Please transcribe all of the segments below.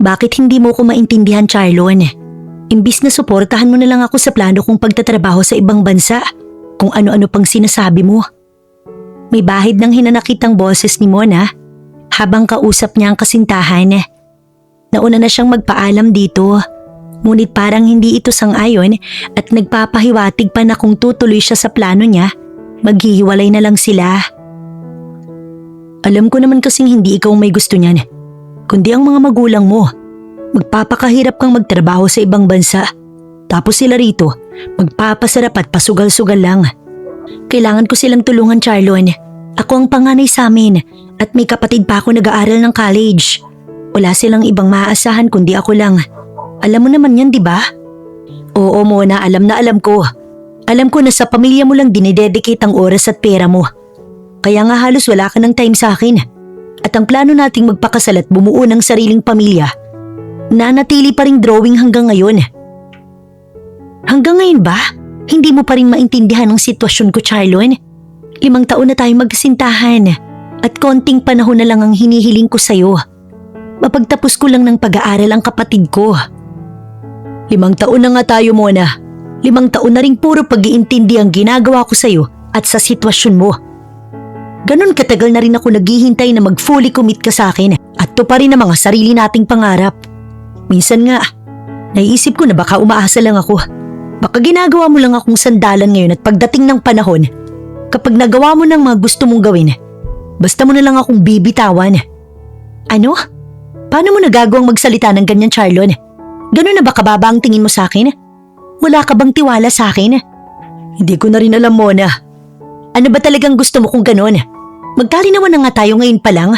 Bakit hindi mo ko maintindihan, Charlon? Imbis na suportahan mo na lang ako sa plano kong pagtatrabaho sa ibang bansa, kung ano-ano pang sinasabi mo. May bahid ng hinanakitang boses ni Mona habang kausap niya ang kasintahan. Nauna na siyang magpaalam dito, ngunit parang hindi ito sang-ayon at nagpapahiwatig pa na kung tutuloy siya sa plano niya, maghihiwalay na lang sila. Alam ko naman kasing hindi ikaw may gusto niyan, kundi ang mga magulang mo. Magpapakahirap kang magtrabaho sa ibang bansa. Tapos sila rito, magpapasarap at pasugal-sugal lang. Kailangan ko silang tulungan, Charlon. Ako ang panganay sa amin at may kapatid pa ako nag-aaral ng college. Wala silang ibang maaasahan kundi ako lang. Alam mo naman yan, di ba? Oo, Mona, alam na alam ko. Alam ko na sa pamilya mo lang dinededicate ang oras at pera mo. Kaya nga halos wala ka ng time sa akin. At ang plano nating magpakasal at bumuo ng sariling pamilya, nanatili pa ring drawing hanggang ngayon. Hanggang ngayon ba? Hindi mo pa rin maintindihan ang sitwasyon ko, Charlon? 5 taon na tayo magkasintahan at konting panahon na lang ang hinihiling ko sa'yo. Mapagtapos ko lang ng pag-aaral ang kapatid ko. 5 taon na nga tayo, Mona. 5 taon na rin puro pag-iintindi ang ginagawa ko sa'yo at sa sitwasyon mo. Ganon katagal na rin ako naghihintay na mag-fully commit ka sa akin at tuparin ang mga sarili nating pangarap. Minsan nga, naiisip ko na baka umaasa lang ako. Baka ginagawa mo lang akong sandalan ngayon at pagdating ng panahon, kapag nagawa mo ng mga gusto mong gawin, basta mo na lang akong bibitawan. Ano? Paano mo nagagawang magsalita ng ganyan, Charlon? Ganon na ba kababa ang tingin mo sa akin? Wala ka bang tiwala sa akin? Hindi ko na rin alam, Mona. Ano ba talagang gusto mo kung ganon? Magkalinawan na nga tayo ngayon pa lang.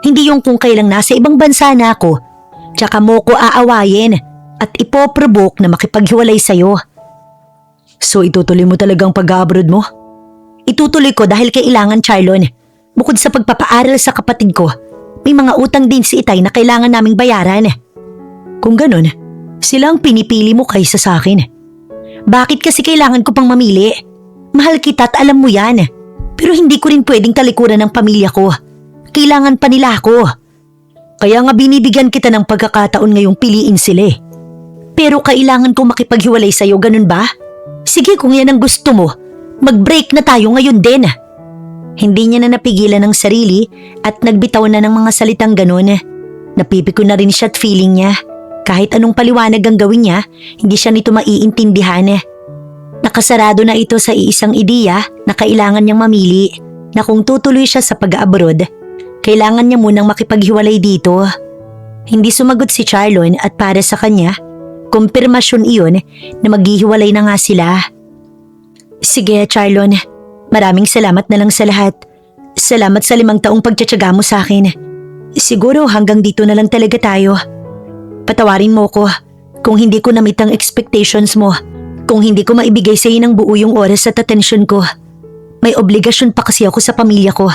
Hindi yung kung kailang nasa ibang bansa na ako, tsaka mo ko aawayin at ipoprovoke na makipaghiwalay sa'yo. So itutuloy mo talagang pag-abroad mo? Itutuloy ko dahil kailangan, Charlon. Bukod sa pagpapaaral sa kapatid ko, may mga utang din si Itay na kailangan naming bayaran. Kung ganon, sila ang pinipili mo kaysa sa akin. Bakit kasi kailangan ko pang mamili? Mahal kita at alam mo yan. Pero hindi ko rin pwedeng talikuran ng pamilya ko. Kailangan pa nila ako. Kaya nga binibigyan kita ng pagkakataon ngayong piliin sila. Pero kailangan ko makipaghiwalay sa'yo, ganun ba? Sige, kung yan ang gusto mo, mag-break na tayo ngayon din. Hindi niya na napigilan ng sarili at nagbitaw na ng mga salitang ganun. Napipiko na rin siya at feeling niya. Kahit anong paliwanag ang gawin niya, hindi siya nito maiintindihan. Nakasarado na ito sa iisang ideya na kailangan niyang mamili na kung tutuloy siya sa pag-abroad, kailangan niya munang makipaghiwalay dito. Hindi sumagot si Charlon at para sa kanya, kumpirmasyon iyon na maghihiwalay na nga sila. Sige, Charlon. Maraming salamat na lang sa lahat. Salamat sa 5 taong pagtsatsaga mo sa akin. Siguro hanggang dito na lang talaga tayo. Patawarin mo ko kung hindi ko na-meet ang expectations mo. Kung hindi ko maibigay sa iyo ng buo yung oras at atensyon ko. May obligasyon pa kasi ako sa pamilya ko.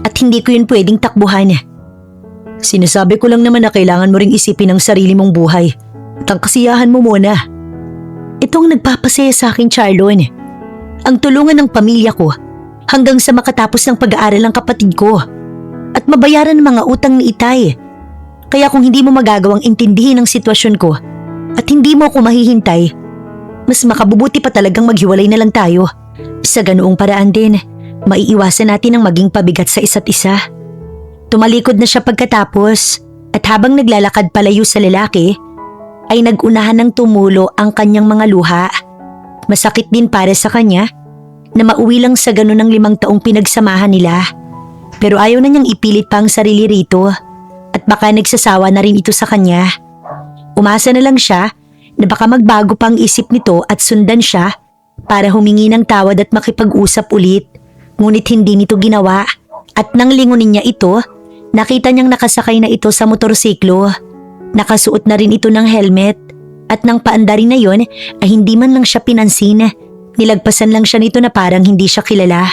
At hindi ko yun pwedeng takbuhan. Sinasabi ko lang naman na kailangan mo ring isipin ang sarili mong buhay. At ang kasiyahan mo muna. Ito ang nagpapasaya sa akin, Charlon. Ang tulungan ng pamilya ko hanggang sa makatapos ng pag-aaral ng kapatid ko. At mabayaran ang mga utang ni Itay. Kaya kung hindi mo magagawang intindihin ang sitwasyon ko at hindi mo ako mahihintay, mas makabubuti pa talagang maghiwalay na lang tayo. Sa ganoong paraan din, maiiwasan natin ang maging pabigat sa isa't isa. Tumalikod na siya pagkatapos at habang naglalakad palayo sa lalaki, ay nagunahan ng tumulo ang kanyang mga luha. Masakit din para sa kanya na mauwi lang sa ganun ng 5 taong pinagsamahan nila. Pero ayaw na niyang ipilit pa ang sarili rito at baka nagsasawa na rin ito sa kanya. Umasa na lang siya na baka magbago pang isip nito at sundan siya para humingi ng tawad at makipag-usap ulit. Ngunit hindi nito ginawa at nang lingunin niya ito, nakita niyang nakasakay na ito sa motorsiklo. Nakasuot na rin ito ng helmet at nang paandarin na yon ay hindi man lang siya pinansin. Nilagpasan lang siya nito na parang hindi siya kilala.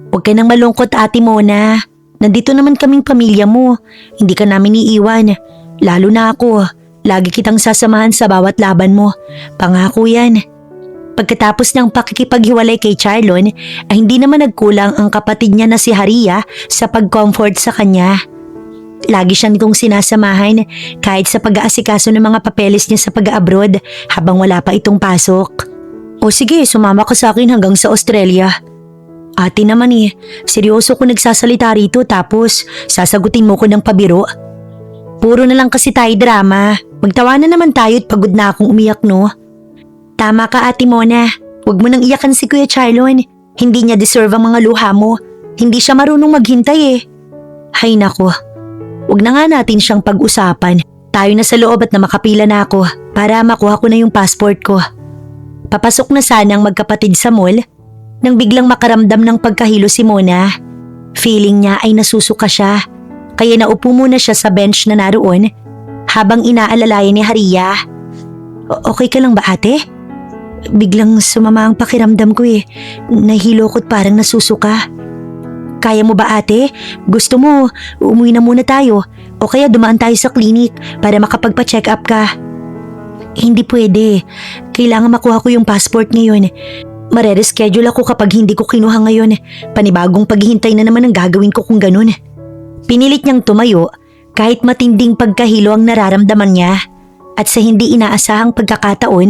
Huwag ka nang malungkot, Ate Mona. Nandito naman kaming pamilya mo. Hindi ka namin iiwan. Lalo na ako. Lagi kitang sasamahan sa bawat laban mo. Pangako yan. Pagkatapos ng pakikipaghiwalay kay Charlon, ay hindi naman nagkulang ang kapatid niya na si Haria sa pag-comfort sa kanya. Lagi siyang nitong sinasamahan kahit sa pag-aasikaso ng mga papeles niya sa pag-abroad habang wala pa itong pasok. O sige, sumama ka sa akin hanggang sa Australia. Ate naman seryoso ko nagsasalita rito tapos sasagutin mo ko ng pabiro. Puro na lang kasi tayo drama. Magtawanan naman tayo at pagod na akong umiyak, no? Tama ka, Ate Mona. Huwag mo nang iyakan si Kuya Charlon. Hindi niya deserve ang mga luha mo. Hindi siya marunong maghintay Hay nako. Huwag na nga natin siyang pag-usapan. Tayo na sa loob at na makapila na ako para makuha ko na yung passport ko. Papasok na sana ang magkapatid sa mall nang biglang makaramdam ng pagkahilo si Mona. Feeling niya ay nasusuka siya. Kaya naupo muna siya sa bench na naroon habang inaalalayan ni Haria. Okay ka lang ba, ate? Biglang sumama ang pakiramdam ko Nahilo ko't parang nasusuka. Kaya mo ba, ate? Gusto mo, umuwi na muna tayo o kaya dumaan tayo sa klinik para makapagpa-check up ka. Hindi pwede. Kailangan makuha ko yung passport ngayon. Marereschedule ako kapag hindi ko kinuha ngayon. Panibagong paghihintay na naman ang gagawin ko kung ganun. Pinilit niyang tumayo kahit matinding pagkahilo ang nararamdaman niya. At sa hindi inaasahang pagkakataon,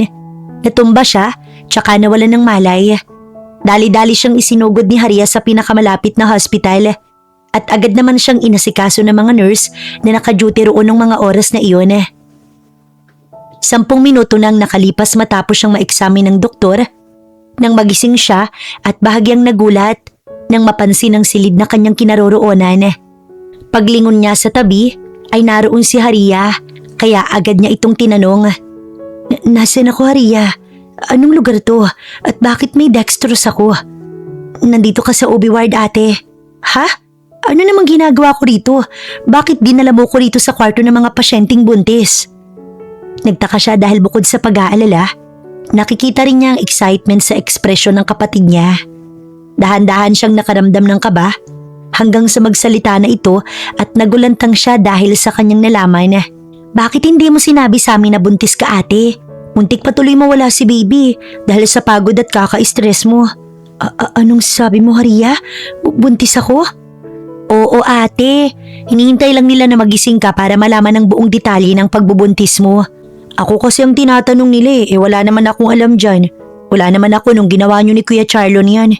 natumba siya tsaka nawalan ng malay. Dali-dali siyang isinugod ni Haria sa pinakamalapit na hospital at agad naman siyang inasikaso ng mga nurse na naka-duty roon ng mga oras na iyon. 10 minuto nang nakalipas matapos siyang ma-examine ng doktor nang magising siya at bahagyang nagulat nang mapansin ang silid na kanyang kinaroroonan. Paglingon niya sa tabi ay naroon si Haria kaya agad niya itong tinanong. Nasaan ako, Haria? Anong lugar to? At bakit may dextrose ako? Nandito ka sa OB ward, ate. Ha? Ano namang ginagawa ko rito? Bakit dinala mo ko rito sa kwarto ng mga pasyenteng buntis? Nagtaka siya dahil bukod sa pag-aalala, nakikita rin niya ang excitement sa ekspresyon ng kapatid niya. Dahan-dahan siyang nakaramdam ng kaba hanggang sa magsalita na ito at nagulantang siya dahil sa kanyang nalaman. Bakit hindi mo sinabi sa amin na buntis ka, ate? Muntik patuloy mawala si baby dahil sa pagod at kaka-stress mo. Anong sabi mo, Haria? Buntis ako? Oo, ate. Hinihintay lang nila na magising ka para malaman ang buong detalye ng pagbubuntis mo. Ako kasi ang tinatanong nila wala naman akong alam dyan. Wala naman ako nung ginawa niyo ni Kuya Charlon yan.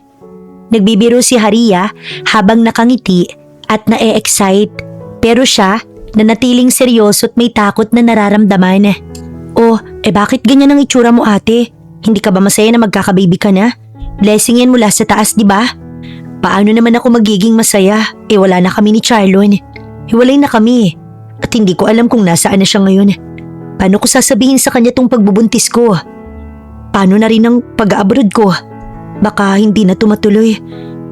Nagbibiro si Haria habang nakangiti at na-e-excite. Pero siya, nanatiling seryoso at may takot na nararamdaman. Bakit ganyan ang itsura mo, ate? Hindi ka ba masaya na magkakababy ka na? Blessing yan mula sa taas, di ba? Paano naman ako magiging masaya? Wala na kami ni Charlon. Hiwalay na kami. At hindi ko alam kung nasaan na siya ngayon. Paano ko sasabihin sa kanya tong pagbubuntis ko? Paano na rin ang pag-abroad ko? Baka hindi na tumatuloy.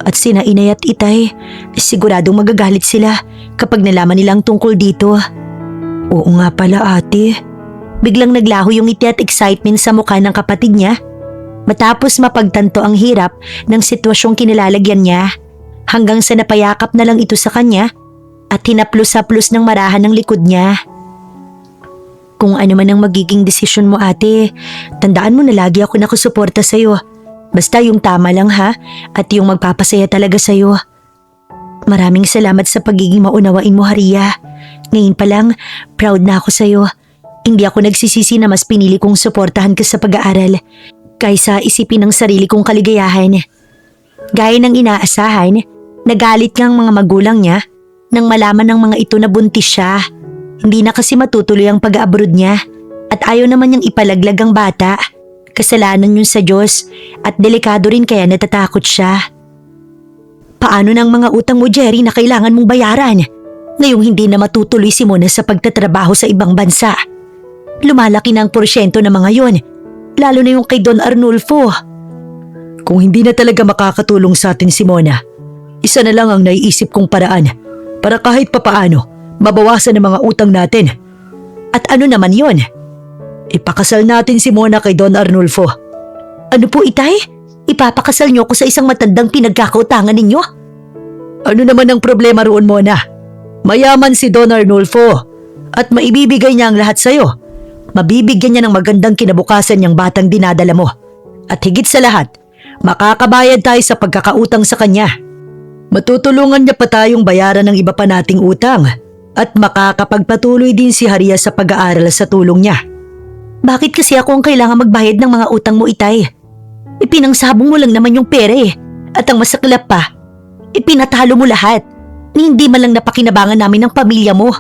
At sina inay at itay, siguradong magagalit sila kapag nalaman nilang tungkol dito. Oo nga pala, ate. Biglang naglaho yung ngiti at excitement sa mukha ng kapatid niya matapos mapagtanto ang hirap ng sitwasyong kinilalagyan niya hanggang sa napayakap na lang ito sa kanya at hinaplos-haplos ng marahan ng likod niya. Kung ano man ang magiging desisyon mo, ate, tandaan mo na lagi ako nakasuporta sa'yo. Basta yung tama lang, ha, at yung magpapasaya talaga sa'yo. Maraming salamat sa pagiging maunawain mo, Haria. Ngayon pa lang, proud na ako sa'yo. Hindi ako nagsisisi na mas pinili kong suportahan ka sa pag-aaral kaysa isipin ang sarili kong kaligayahan. Gaya ng inaasahan, nagalit nga ang mga magulang niya nang malaman ng mga ito na buntis siya. Hindi na kasi matutuloy ang pag-abroad niya at ayaw naman niyang ipalaglag ang bata. Kasalanan yun sa Diyos at delikado rin kaya natatakot siya. Paano ng mga utang mo, Jerry, na kailangan mong bayaran? Ngayong hindi na matutuloy si Mona sa pagtatrabaho sa ibang bansa. Lumalaki na ang porsyento ng mga yon, lalo na yung kay Don Arnulfo. Kung hindi na talaga makakatulong sa atin si Mona, isa na lang ang naiisip kong paraan para kahit papaano mabawasan ang mga utang natin. At ano naman yon? Ipakasal natin si Mona kay Don Arnulfo. Ano po, itay? Ipapakasal niyo ako sa isang matandang pinagkakautangan ninyo? Ano naman ang problema roon, Mona? Mayaman si Don Arnulfo at maibibigay niya ang lahat sa'yo. Mabibigyan niya ng magandang kinabukasan niyang batang dinadala mo. At higit sa lahat, makakabayad tayo sa pagkakautang sa kanya. Matutulungan niya pa tayong bayaran ng iba pa nating utang. At makakapagpatuloy din si Haria sa pag-aaral sa tulong niya. Bakit kasi ako ang kailangan magbayad ng mga utang mo, Itay? Ipinangsabong mo lang naman yung pera eh. At ang masaklap pa, ipinatalo mo lahat. Hindi man lang napakinabangan namin ng pamilya mo.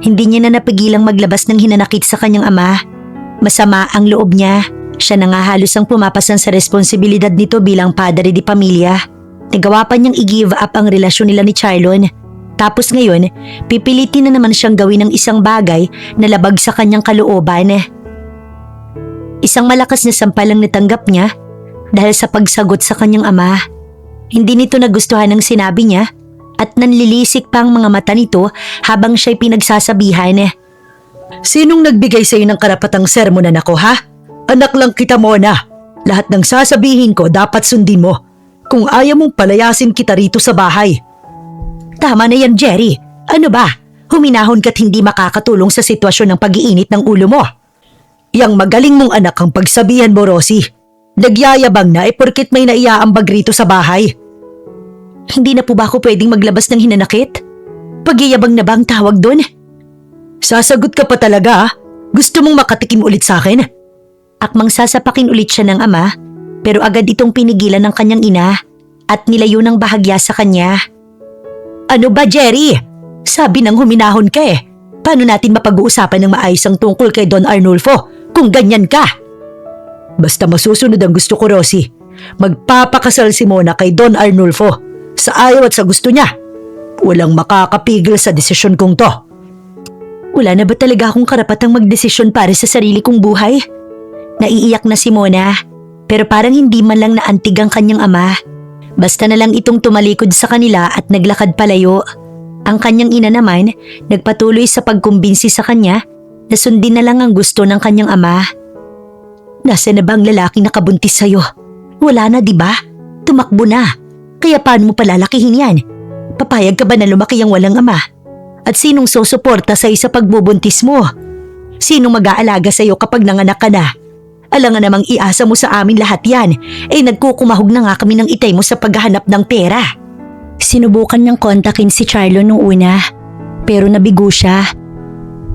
Hindi niya na napigilang maglabas ng hinanakit sa kanyang ama. Masama ang loob niya. Siya na nga halos ang pumapasan sa responsibilidad nito bilang padre di pamilya. Nagawa pa niyang i-give up ang relasyon nila ni Charlon. Tapos ngayon, pipilitin na naman siyang gawin ng isang bagay na labag sa kanyang kalooban. Isang malakas na sampalang natanggap niya dahil sa pagsagot sa kanyang ama. Hindi nito nagustuhan ang sinabi niya at nanlilisik pa ang mga mata nito habang siya'y pinagsasabihan. Sinong nagbigay sa iyo ng karapatang sermonan ako, ha? Anak lang kita, Mona. Lahat ng sasabihin ko dapat sundin mo. Kung ayaw mong palayasin kita rito sa bahay. Tama na yan, Jerry. Ano ba? Huminahon ka't hindi makakatulong sa sitwasyon ng pag-iinit ng ulo mo. Yang magaling mong anak ang pagsabihan mo, Rosie. Nagyayabang na porket may naiaambag rito sa bahay. Hindi na po ba ako pwedeng maglabas ng hinanakit? Pagyayabang na ba ang tawag doon? Sasagot ka pa talaga, ha? Gusto mong makatikim ulit sa akin? Akmang sasapakin ulit siya ng ama, pero agad itong pinigilan ng kanyang ina at nilayo ng bahagya sa kanya. Ano ba, Jerry? Sabi nang huminahon ka eh. Paano natin mapag-uusapan ng maayos ang tungkol kay Don Arnulfo kung ganyan ka? Basta masusunod ang gusto ko, Rosie. Magpapakasal si Mona kay Don Arnulfo sa ayaw at sa gusto niya. Walang makakapigil sa desisyon kong to. Wala na ba talaga akong karapatang magdesisyon para sa sarili kong buhay? Naiiyak na si Mona, pero parang hindi man lang naantig ang kanyang ama. Basta na lang itong tumalikod sa kanila at naglakad palayo. Ang kanyang ina naman, nagpatuloy sa pagkumbinsi sa kanya na sundin na lang ang gusto ng kanyang ama. Nasaan na ba ang lalaking nakabuntis sa'yo? Wala na, di ba? Tumakbo na. Kaya paano mo palalakihin yan? Papayag ka ba na lumaki ang walang ama? At sinong susuporta sa'yo sa pagbubuntis mo? Sinong mag-aalaga sa'yo kapag nanganak ka na? Alangan namang iasa mo sa amin lahat yan. Nagkukumahog na nga kami ng Itay mo sa paghahanap ng pera. Sinubukan niyang kontakin si Charlo nung una, pero nabigo siya.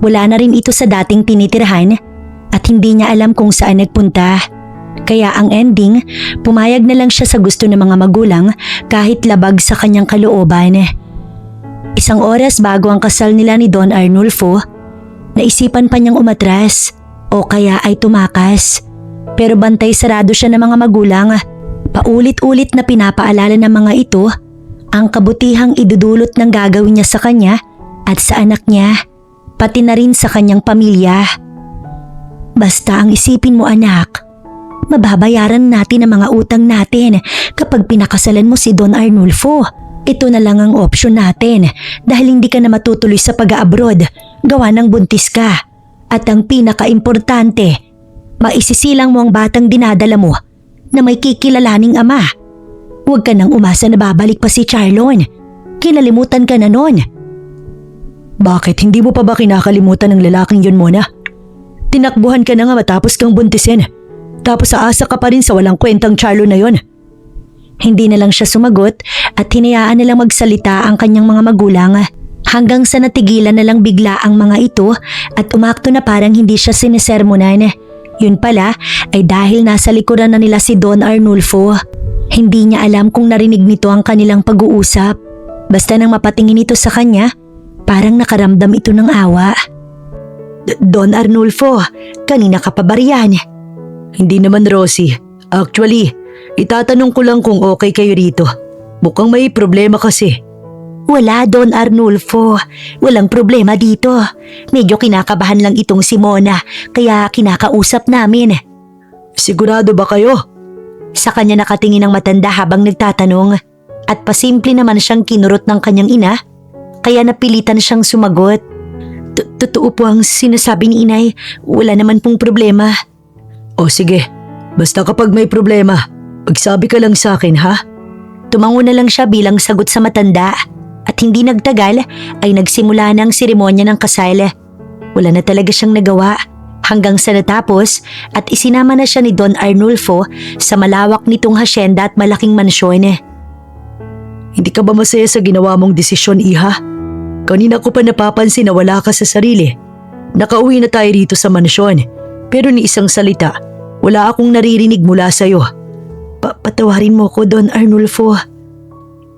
Wala na rin ito sa dating tinitirhan at hindi niya alam kung saan nagpunta. Kaya ang ending, pumayag na lang siya sa gusto ng mga magulang kahit labag sa kanyang kalooban. Isang oras bago ang kasal nila ni Don Arnulfo, naisipan pa niyang umatras o kaya ay tumakas. Pero bantay sarado siya ng mga magulang. Paulit-ulit na pinapaalala ng mga ito ang kabutihang idudulot ng gagawin niya sa kanya at sa anak niya, pati na rin sa kanyang pamilya. Basta ang isipin mo, anak, mababayaran natin ang mga utang natin kapag pinakasalan mo si Don Arnulfo. Ito na lang ang opsyon natin dahil hindi ka na matutuloy sa pag-abroad, gawa ng buntis ka. At ang pinaka-importante, maisisilang mo ang batang dinadala mo na may kikilalaning ama. Huwag ka nang umasa na babalik pa si Charlon. Kinalimutan ka na nun. Bakit hindi mo pa ba kinakalimutan ng lalaking yun, Mona? Tinakbuhan ka na nga matapos kang buntisin. Tapos aasa ka pa rin sa walang kwentang Charlon na yon. Hindi na lang siya sumagot at hinayaan nilang magsalita ang kanyang mga magulang hanggang sa natigilan na lang bigla ang mga ito at umakto na parang hindi siya sinisermonan. Yun pala ay dahil nasa likuran na nila si Don Arnulfo. Hindi niya alam kung narinig nito ang kanilang pag-uusap. Basta nang mapatingin ito sa kanya, parang nakaramdam ito ng awa. Don Arnulfo, kanina ka pa ba riyan? Hindi naman, Rosie. Actually, itatanong ko lang kung okay kayo rito. Mukhang may problema kasi. Wala, Don Arnulfo. Walang problema dito. Medyo kinakabahan lang itong si Mona, kaya kinakausap namin. Sigurado ba kayo? Sa kanya nakatingin ang matanda habang nagtatanong at pasimple naman siyang kinurot ng kanyang ina, kaya napilitan siyang sumagot. Totoo po ang sinasabi ni Inay. Wala naman pong problema. O sige, basta kapag may problema, magsabi ka lang sa akin, ha? Tumango na lang siya bilang sagot sa matanda. At hindi nagtagal ay nagsimula ng seremonya ng kasal. Wala na talaga siyang nagawa hanggang sa natapos at isinama na siya ni Don Arnulfo sa malawak nitong hasyenda at malaking mansyon. Hindi ka ba masaya sa ginawa mong desisyon, Iha? Kanina ko pa napapansin na wala ka sa sarili. Nakauwi na tayo rito sa mansyon, pero ni isang salita, wala akong naririnig mula sa'yo. Patawarin mo ko, Don Arnulfo.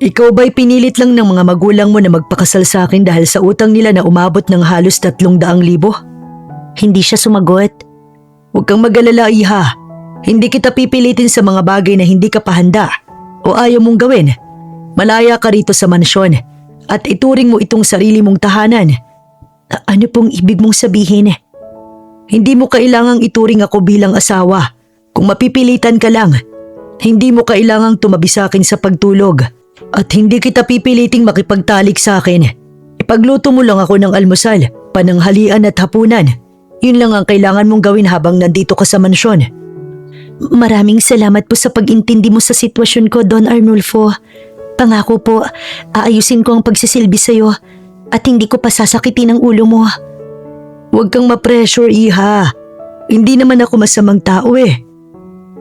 Ikaw ba'y pinilit lang ng mga magulang mo na magpakasal sa akin dahil sa utang nila na umabot ng halos 300,000? Hindi siya sumagot. Huwag kang mag-alala, Iha. Hindi kita pipilitin sa mga bagay na hindi ka pahanda o ayaw mong gawin. Malaya ka rito sa mansyon at ituring mo itong sarili mong tahanan. Ano pong ibig mong sabihin? Hindi mo kailangang ituring ako bilang asawa. Kung mapipilitan ka lang, hindi mo kailangang tumabi sa akin sa pagtulog. At hindi kita pipiliting makipagtalik sa akin. Ipagluto mo lang ako ng almusal, pananghalian at hapunan. Yun lang ang kailangan mong gawin habang nandito ka sa mansyon. Maraming salamat po sa pag-intindi mo sa sitwasyon ko, Don Arnulfo. Pangako po, aayusin ko ang pagsisilbi sa'yo at hindi ko pa sasakitin ang ulo mo. Huwag kang ma-pressure, Iha. Hindi naman ako masamang tao eh.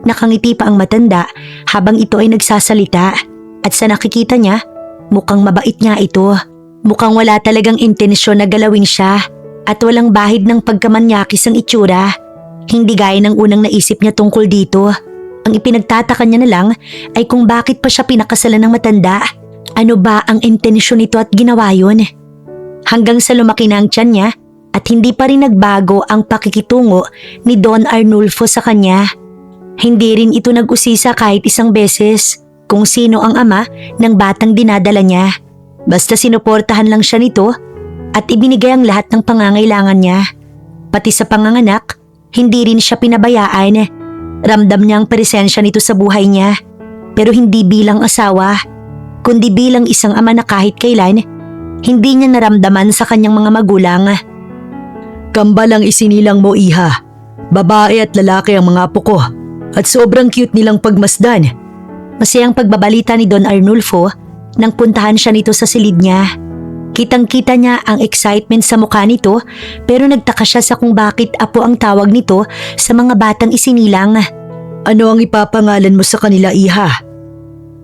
Nakangiti pa ang matanda habang ito ay nagsasalita. At sa nakikita niya, mukhang mabait nga ito. Mukhang wala talagang intensyon na galawin siya at walang bahid ng pagkamanyakis ang itsura. Hindi gaya ng unang naisip niya tungkol dito. Ang ipinagtataka niya na lang ay kung bakit pa siya pinakasalan ng matanda. Ano ba ang intensyon nito at ginawa yun? Hanggang sa lumaki na ang tiyan niya at hindi pa rin nagbago ang pakikitungo ni Don Arnulfo sa kanya. Hindi rin ito nag-usisa kahit isang beses kung sino ang ama ng batang dinadala niya. Basta sinuportahan lang siya nito at ibinigay ang lahat ng pangangailangan niya. Pati sa panganganak, hindi rin siya pinabayaan. Ramdam niya ang presensya nito sa buhay niya. Pero hindi bilang asawa, kundi bilang isang ama na kahit kailan, hindi niya naramdaman sa kanyang mga magulang. Kambal ang isinilang mo, Iha. Babae at lalaki ang mga apo ko at sobrang cute nilang pagmasdan. Masayang pagbabalita ni Don Arnulfo nang puntahan siya nito sa silid niya. Kitang-kita niya ang excitement sa mukha nito pero nagtaka siya sa kung bakit apo ang tawag nito sa mga batang isinilang. Ano ang ipapangalan mo sa kanila, Iha?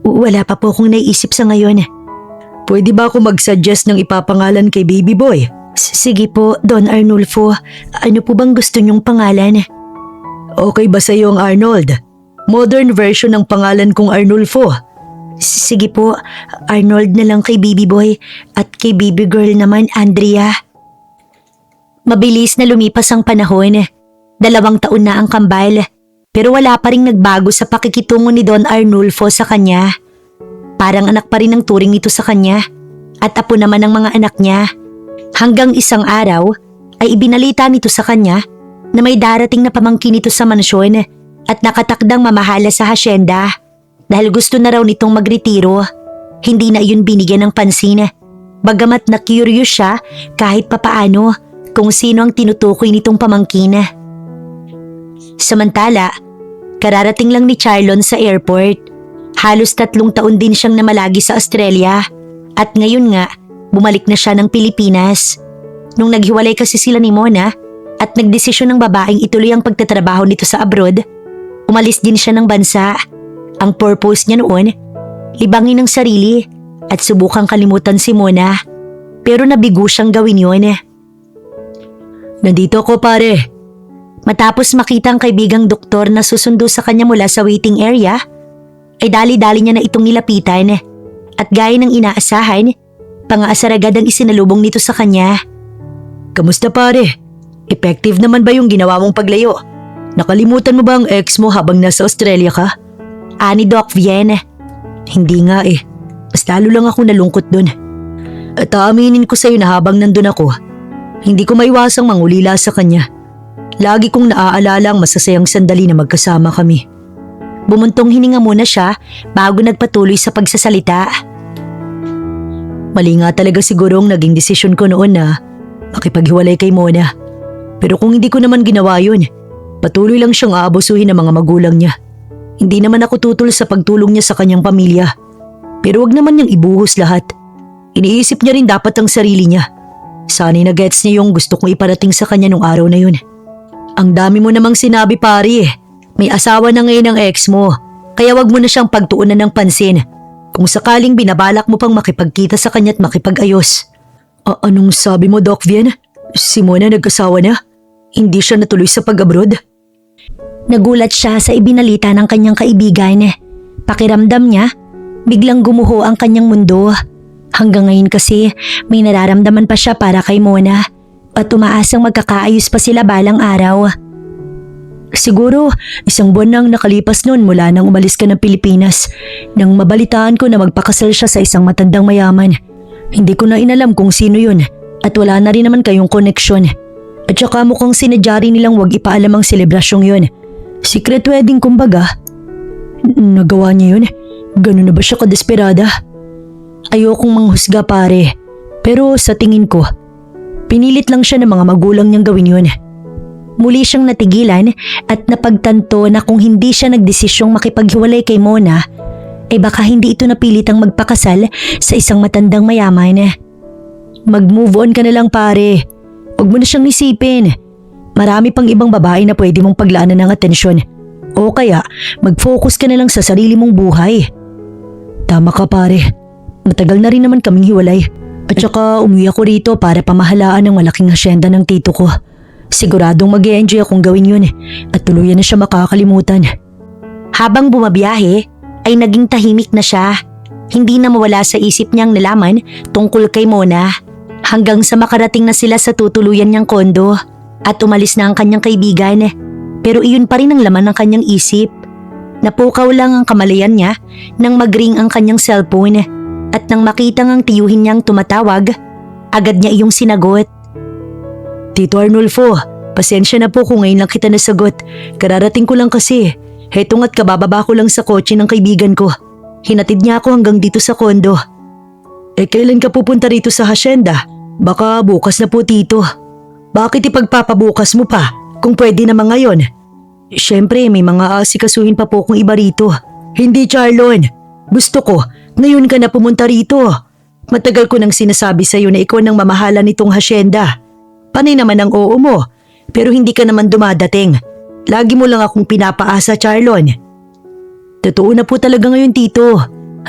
Wala pa po akong naiisip sa ngayon. Pwede ba ako mag-suggest ng ipapangalan kay baby boy? Sige po, Don Arnulfo. Ano po bang gusto niyong pangalan? Okay ba sa iyo ang Arnold? Modern version ng pangalan kong Arnulfo. Sige po, Arnold na lang kay baby boy at kay baby girl naman Andrea. Mabilis na lumipas ang panahon. 2 taon na ang kambal pero wala pa ring nagbago sa pakikitungo ni Don Arnulfo sa kanya. Parang anak pa rin ang turing nito sa kanya at apo naman ng mga anak niya. Hanggang isang araw ay ibinalita nito sa kanya na may darating na pamangkin nito sa mansyon at nakatakdang mamahala sa hasyenda dahil gusto na raw nitong magretiro. Hindi na iyon binigyan ng pansin. Bagamat na curious siya kahit papaano kung sino ang tinutukoy nitong pamangkin. Samantala, kararating lang ni Charlon sa airport. Halos 3 taon din siyang namalagi sa Australia at ngayon nga bumalik na siya ng Pilipinas. Nung naghiwalay kasi sila ni Mona at nagdesisyon ng babaeng ituloy ang pagtatrabaho nito sa abroad, umalis din siya ng bansa. Ang purpose niya noon, libangin ang sarili at subukang kalimutan si Mona. Pero nabigo siyang gawin yun. Nandito ako, pare. Matapos makita ang kaibigang doktor na susundo sa kanya mula sa waiting area, ay dali-dali niya na itong nilapitan at gaya ng inaasahan, pang-aasar agad ang isinalubong nito sa kanya. Kamusta, pare? Effective naman ba yung ginawa mong paglayo? Nakalimutan mo ba ang ex mo habang nasa Australia ka? Ani Doc Vien. Hindi nga eh. Mas lalo lang ako nalungkot dun. At aaminin ko sa'yo na habang nandun ako, hindi ko maiwasang mangulila sa kanya. Lagi kong naaalala ang masasayang sandali na magkasama kami. Bumuntong hininga muna siya bago nagpatuloy sa pagsasalita. Mali nga talaga siguro ang naging desisyon ko noon na makipaghiwalay kay Mona. Pero kung hindi ko naman ginawa yun, patuloy lang siyang aabusuhin ng mga magulang niya. Hindi naman ako tutol sa pagtulong niya sa kanyang pamilya. Pero wag naman niyang ibuhos lahat. Iniisip niya rin dapat ang sarili niya. Sana'y na-gets niya yung gusto kong iparating sa kanya nung araw na yun. Ang dami mo namang sinabi, pare. May asawa na ngayon ang ex mo. Kaya wag mo na siyang pagtuunan ng pansin. Kung sakaling binabalak mo pang makipagkita sa kanya at makipag-ayos. Anong sabi mo, Doc Vien? Si Mona nag-asawa na? Hindi siya natuloy sa pag-abroad? Nagulat siya sa ibinalita ng kanyang kaibigan. Pakiramdam niya, biglang gumuho ang kanyang mundo. Hanggang ngayon kasi, may nararamdaman pa siya para kay Mona at umaasang magkakaayos pa sila balang araw. Siguro, 1 buwan nang nakalipas noon mula nang umalis ka ng Pilipinas nang mabalitaan ko na magpakasal siya sa isang matandang mayaman. Hindi ko na inalam kung sino yun at wala na rin naman kayong koneksyon. At saka mukhang sinadya rin nilang wag ipaalam ang selebrasyong yun. Secret wedding kumbaga. Nagawa niya yun? Ganun na ba siya kadesperada? Ayokong manghusga pare, pero sa tingin ko, pinilit lang siya ng mga magulang niyang gawin yun. Muli siyang natigilan at napagtanto na kung hindi siya nagdesisyong makipaghiwalay kay Mona, baka hindi ito napilitang magpakasal sa isang matandang mayaman. Mag-move on ka na lang pare. Huwag mo na siyang isipin. Marami pang ibang babae na pwede mong paglaanan ng atensyon. O kaya, mag-focus ka na lang sa sarili mong buhay. Tama ka pare. Matagal na rin naman kaming hiwalay. At saka umuwi ako rito para pamahalaan ng malaking hasyenda ng tito ko. Siguradong mag-e-enjoy akong gawin yun at tuluyan na siya makakalimutan. Habang bumabiyahe, ay naging tahimik na siya. Hindi na mawala sa isip niyang nalaman tungkol kay Mona. Hanggang sa makarating na sila sa tutuluyan niyang kondo at umalis na ang kanyang kaibigan. Pero iyon pa rin ang laman ng kanyang isip. Napukaw lang ang kamalayan niya nang mag-ring ang kanyang cellphone at nang makita ngang tiyuhin niyang tumatawag, agad niya iyong sinagot. Tito Arnulfo, pasensya na po kung ngayon lang kita nasagot. Kararating ko lang kasi. Heto nga't kabababa ko lang sa kotse ng kaibigan ko. Hinatid niya ako hanggang dito sa kondo. Kailan ka pupunta rito sa hasyenda? Baka bukas na po tito. Bakit ipagpapabukas mo pa kung pwede naman ngayon? Siyempre may mga asikasuhin pa po kong iba rito. Hindi Charlon. Gusto ko, ngayon ka na pumunta rito. Matagal ko nang sinasabi sa'yo na ikaw nang mamahala nitong hasyenda. Panay naman ang oo mo, pero hindi ka naman dumadating. Lagi mo lang akong pinapaasa, Charlon. Totoo na po talaga ngayon, tito.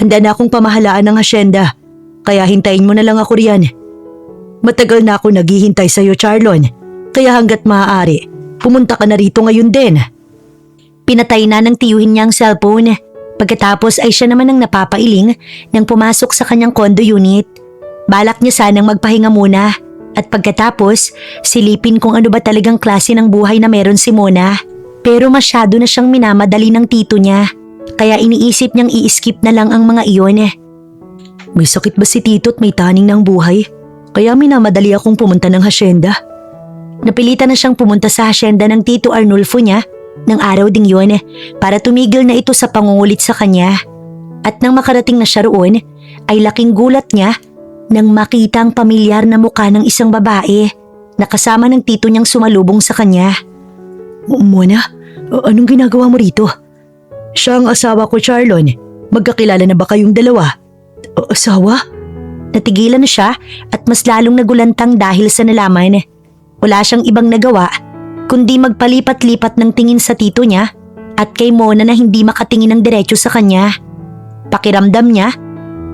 Handa na akong pamahalaan ng hasyenda, kaya hintayin mo na lang ako riyan. Matagal na ako naghihintay sa'yo, Charlon, kaya hanggat maaari, pumunta ka na rito ngayon din. Pinatay na ng tiyuhin niya ang cellphone. Pagkatapos ay siya naman ang napapailing nang pumasok sa kanyang condo unit. Balak niya sanang magpahinga muna. At pagkatapos, silipin kung ano ba talagang klase ng buhay na meron si Mona. Pero masyado na siyang minamadali ng tito niya. Kaya iniisip niyang i-skip na lang ang mga iyon. May sakit ba si tito at may taning ng buhay? Kaya minamadali akong pumunta ng hasyenda. Napilitan na siyang pumunta sa hasyenda ng tito Arnulfo niya ng araw ding yun para tumigil na ito sa pangungulit sa kanya. At nang makarating na siya roon, ay laking gulat niya nang makita ang pamilyar na mukha ng isang babae na kasama ng tito niyang sumalubong sa kanya. Mona, anong ginagawa mo rito? Siya ang asawa ko, Charlon. Magkakilala na ba kayong dalawa? Asawa? Natigilan na siya at mas lalong nagulantang dahil sa nalaman. Wala siyang ibang nagawa kundi magpalipat-lipat ng tingin sa tito niya at kay Mona na hindi makatingin ng diretso sa kanya. Pakiramdam niya,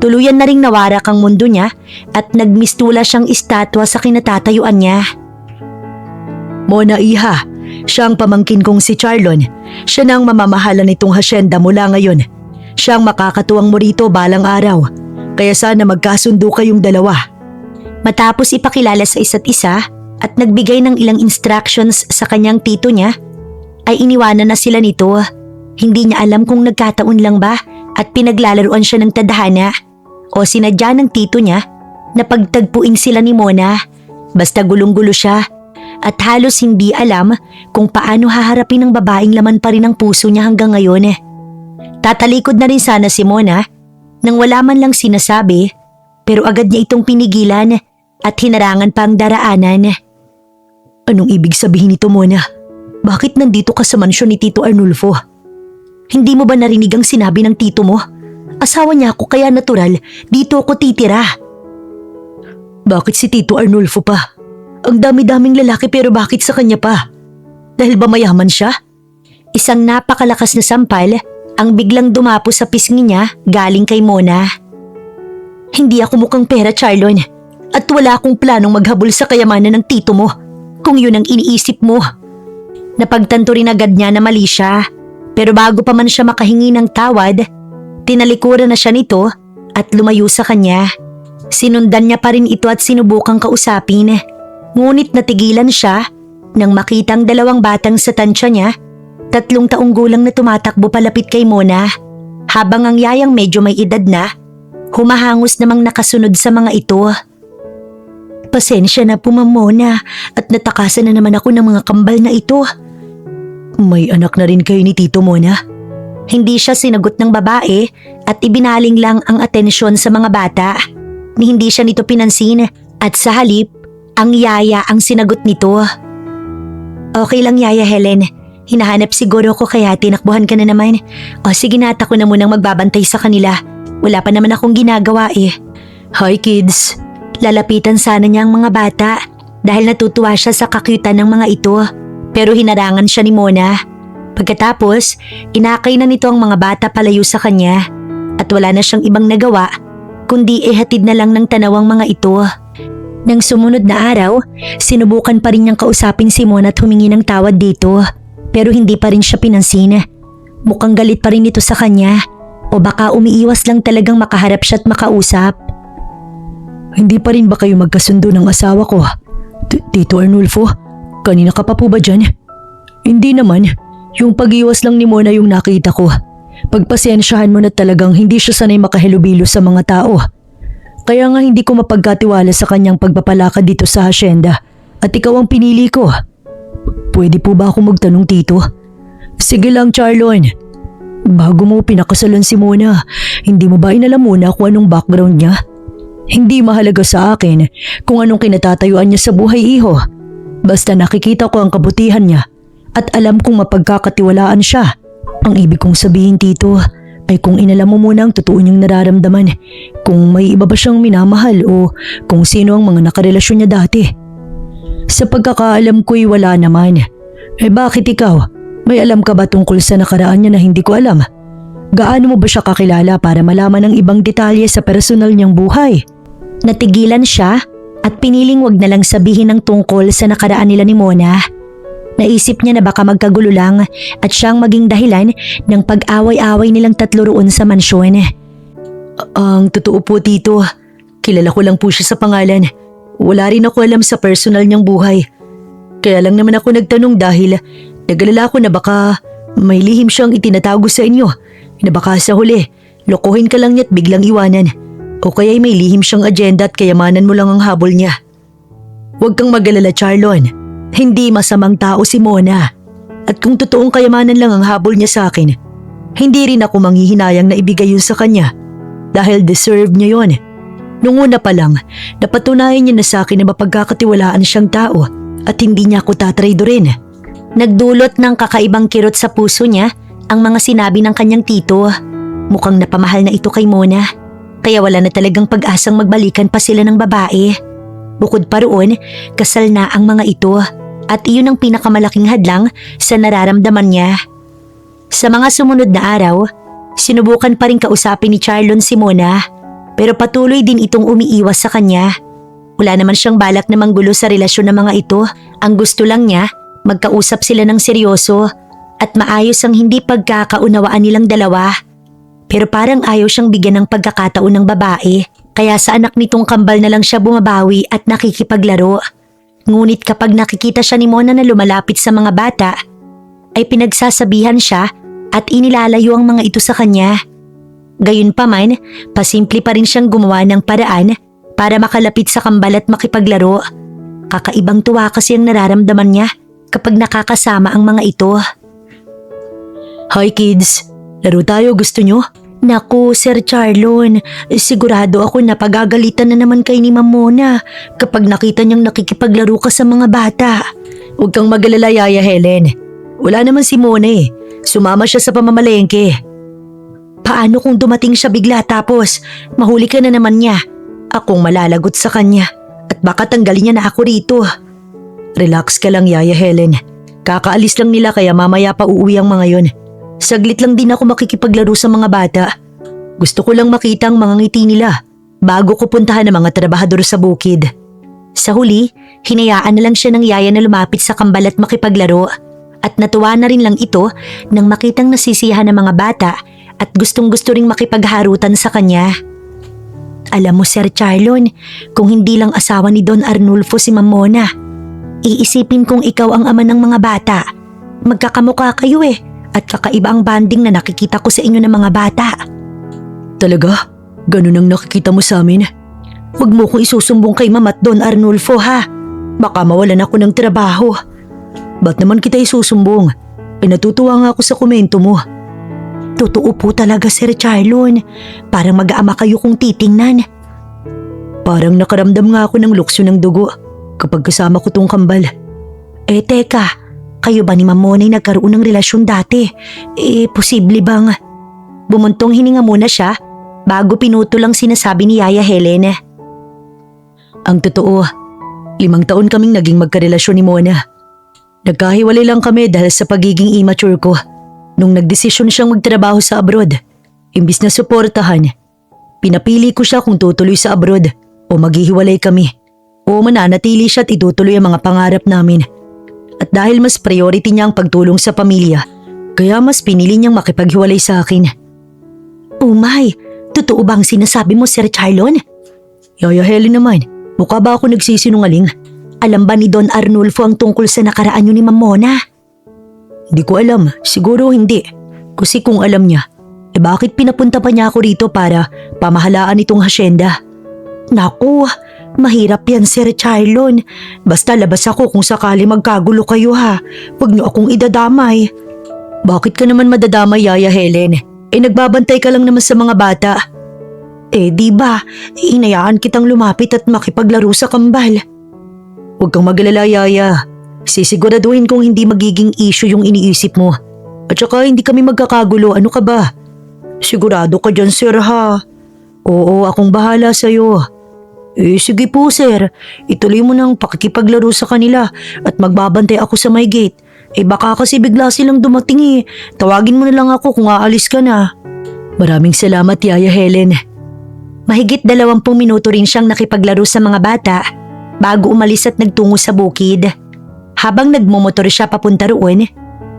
tuluyan na ring nawarak ang mundo niya at nagmistula siyang estatwa sa kinatatayuan niya. Mona iha, siya ang pamangkin kong si Charlon. Siya na ang mamamahala nitong hasyenda mula ngayon. Siya ang makakatuwang mo rito balang araw. Kaya sana magkasundo kayong dalawa. Matapos ipakilala sa isa't isa at nagbigay ng ilang instructions sa kanyang tito niya, ay iniwanan na sila nito. Hindi niya alam kung nagkataon lang ba at pinaglalaruan siya ng tadhana o sinadya ng tito niya na pagtagpuin sila ni Mona. Basta gulong-gulo siya at halos hindi alam kung paano haharapin ng babaeng laman pa rin ang puso niya hanggang ngayon. Tatalikod na rin sana si Mona nang wala man lang sinasabi, pero agad niya itong pinigilan at hinarangan pa ang daraanan. Anong ibig sabihin nito, Mona? Bakit nandito ka sa mansyon ni Tito Arnulfo? Hindi mo ba narinig ang sinabi ng tito mo? Asawa niya ako kaya natural, dito ako titira. Bakit si Tito Arnulfo pa? Ang dami-daming lalaki pero bakit sa kanya pa? Dahil ba mayaman siya? Isang napakalakas na sampal ang biglang dumapo sa pisngi niya galing kay Mona. Hindi ako mukhang pera, Charlon. At wala akong planong maghabol sa kayamanan ng tito mo kung yun ang iniisip mo. Napagtanto rin agad niya na mali siya. Pero bago pa man siya makahingi ng tawad, tinalikuran na siya nito at lumayo sa kanya. Sinundan niya pa rin ito at sinubukang kausapin. Ngunit natigilan siya nang makitang dalawang batang sa tansya niya, 3 taong gulang na tumatakbo palapit kay Mona. Habang ang yayang medyo may edad na, humahangos namang nakasunod sa mga ito. Pasensya na po Ma'am Mona at natakasan na naman ako ng mga kambal na ito. May anak na rin kayo ni Tito Mona? Hindi siya sinagot ng babae at ibinaling lang ang atensyon sa mga bata. Hindi siya nito pinansin at sa halip, ang yaya ang sinagot nito. Okay lang Yaya Helen, hinahanap siguro ko kaya tinakbuhan ka na naman. O sige na, ako na munang magbabantay sa kanila. Wala pa naman akong ginagawa eh. Hi kids. Lalapitan sana niya ang mga bata dahil natutuwa siya sa kakyutan ng mga ito. Pero hinarangan siya ni Mona. Pagkatapos, inakay na nito ang mga bata palayo sa kanya at wala na siyang ibang nagawa kundi ihatid na lang ng tanawang mga ito. Nang sumunod na araw, sinubukan pa rin niyang kausapin si Mona at humingi ng tawad dito. Pero hindi pa rin siya pinansin. Mukhang galit pa rin ito sa kanya o baka umiiwas lang talagang makaharap siya at makausap. Hindi pa rin ba kayo magkasundo ng asawa ko? Tito Arnulfo? Kanina ka pa po ba dyan? Hindi naman. Yung pag-iwas lang ni Mona yung nakita ko. Pagpasensyahan mo na talagang hindi siya sanay makahalubilo sa mga tao. Kaya nga hindi ko mapagkatiwala sa kanyang pagpapalakad dito sa hasyenda. At ikaw ang pinili ko. Pwede po ba ako magtanong tito? Sige lang Charlon. Bago mo pinakasalan si Mona, hindi mo ba inalam muna kung anong background niya? Hindi mahalaga sa akin kung anong kinatatayuan niya sa buhay iho. Basta nakikita ko ang kabutihan niya at alam kong mapagkakatiwalaan siya. Ang ibig kong sabihin tito ay kung inalam mo muna ang totoo niyang nararamdaman, kung may iba ba siyang minamahal o kung sino ang mga nakarelasyon niya dati. Sa pagkakaalam ko'y wala naman. Bakit ikaw? May alam ka ba tungkol sa nakaraan niya na hindi ko alam? Gaano mo ba siya kakilala para malaman ang ibang detalye sa personal niyang buhay? Natigilan siya at piniling wag na lang sabihin ang tungkol sa nakaraan nila ni Mona. Naisip niya na baka magkagulo lang at siyang maging dahilan ng pag-away-away nilang 3 roon sa mansyon. Ang totoo po tito, kilala ko lang po siya sa pangalan. Wala rin ako alam sa personal niyang buhay. Kaya lang naman ako nagtanong dahil nag-alala ko na baka may lihim siyang itinatago sa inyo. Na baka sa huli, lokohin ka lang niya at biglang iwanan. O kaya'y may lihim siyang agenda at kayamanan mo lang ang habol niya. Huwag kang mag-alala Charlon. Hindi masamang tao si Mona. At kung totoong kayamanan lang ang habol niya sa akin, hindi rin ako manghihinayang na ibigay yun sa kanya. Dahil deserve niya yun. Nung una pa lang, napatunayan niya na sa akin na mapagkakatiwalaan siyang tao at hindi niya ako tatraydorin. Nagdulot ng kakaibang kirot sa puso niya ang mga sinabi ng kanyang tito. Mukhang napamahal na ito kay Mona. Kaya wala na talagang pag-asang magbalikan pa sila ng babae. Bukod pa roon, kasal na ang mga ito at iyon ang pinakamalaking hadlang sa nararamdaman niya. Sa mga sumunod na araw, sinubukan pa rin kausapin ni Charlon si Mona pero patuloy din itong umiiwas sa kanya. Wala naman siyang balak na manggulo sa relasyon ng mga ito. Ang gusto lang niya, magkausap sila ng seryoso at maayos ang hindi pagkakaunawaan nilang dalawa. Pero parang ayaw siyang bigyan ng pagkakataon ng babae, kaya sa anak nitong kambal na lang siya bumabawi at nakikipaglaro. Ngunit kapag nakikita siya ni Mona na lumalapit sa mga bata, ay pinagsasabihan siya at inilalayo ang mga ito sa kanya. Gayunpaman, pasimple pa rin siyang gumawa ng paraan para makalapit sa kambal at makipaglaro. Kakaibang tuwa kasi ang nararamdaman niya kapag nakakasama ang mga ito. Hi kids! Laro tayo, gusto nyo? Naku, Sir Charlon, sigurado ako na pagagalitan na naman kay ni Ma'am Mona kapag nakita niyang nakikipaglaro ka sa mga bata. Huwag kang mag-alala, Yaya Helen. Wala naman si Mona eh. Sumama siya sa pamamalengke. Paano kung dumating siya bigla tapos mahuli ka na naman niya? Akong malalagot sa kanya at baka tanggalin niya na ako rito. Relax ka lang, Yaya Helen. Kakaalis lang nila kaya mamaya pa uuwi ang mga yon. Saglit lang din ako makikipaglaro sa mga bata. Gusto ko lang makita ang mga ngiti nila bago ko puntahan ng mga trabahador sa bukid. Sa huli, hinayaan na lang siya ng yaya na lumapit sa kambal at makipaglaro. At natuwa na rin lang ito nang makitang nasisiyahan ng mga bata at gustong-gusto ring makipagharutan sa kanya. Alam mo Sir Charlon, kung hindi lang asawa ni Don Arnulfo si Ma'am Mona, iisipin kong ikaw ang ama ng mga bata. Magkakamukha kayo at kakaiba ang banding na nakikita ko sa inyo ng mga bata. Talaga? Ganun ang nakikita mo sa amin? Huwag mo kong isusumbong kay Ma'am at Don Arnulfo ha. Baka mawalan ako ng trabaho. Ba't naman kita isusumbong? Natutuwa nga ako sa komento mo. Totoo po talaga Sir Charlon. Parang mag-aama kayo kung titingnan. Parang nakaramdam nga ako ng lukso ng dugo kapag kasama ko tong kambal. Teka, kayo ba ni Ma'am Monay nagkaroon ng relasyon dati? Posible bang? Bumuntong hininga muna siya bago pinuto lang sinasabi ni Yaya Helen. Ang totoo, 5 taon kaming naging magkarelasyon ni Mona. Nagkahiwalay lang kami dahil sa pagiging immature ko. Nung nagdesisyon siyang magtrabaho sa abroad, imbis na suportahan, pinapili ko siya kung tutuloy sa abroad o maghihiwalay kami o mananatili siya at itutuloy ang mga pangarap namin. At dahil mas priority niya ang pagtulong sa pamilya, kaya mas pinili niyang makipaghiwalay sa akin. Oh my, totoo ba ang sinasabi mo Sir Charlon? Yaya Helen naman, mukha ba ako nagsisinungaling? Alam ba ni Don Arnulfo ang tungkol sa nakaraan niyo ni Ma'am Mona? Di ko alam, siguro hindi. Kasi kung alam niya, bakit pinapunta pa niya ako rito para pamahalaan itong hasyenda? Naku, mahirap yan Sir Charlon. Basta labas ako kung sakali magkagulo kayo ha. Huwag niyo akong idadamay. Bakit ka naman madadamay Yaya Helen? Nagbabantay ka lang naman sa mga bata. Di ba, inayaan kitang lumapit at makipaglaro sa kambal. Huwag kang magalala Yaya. Sisiguraduhin kong hindi magiging issue yung iniisip mo. At saka hindi kami magkakagulo, ano ka ba? Sigurado ka dyan sir ha? Oo, akong bahala sa'yo. Sige po sir, ituloy mo nang pakikipaglaro sa kanila at magbabantay ako sa may gate. Baka kasi bigla silang dumating Tawagin mo na lang ako kung aalis ka na. Maraming salamat Yaya Helen. Mahigit 20 minuto rin siyang nakipaglaro sa mga bata bago umalis at nagtungo sa bukid. Habang nagmumotor siya papunta roon,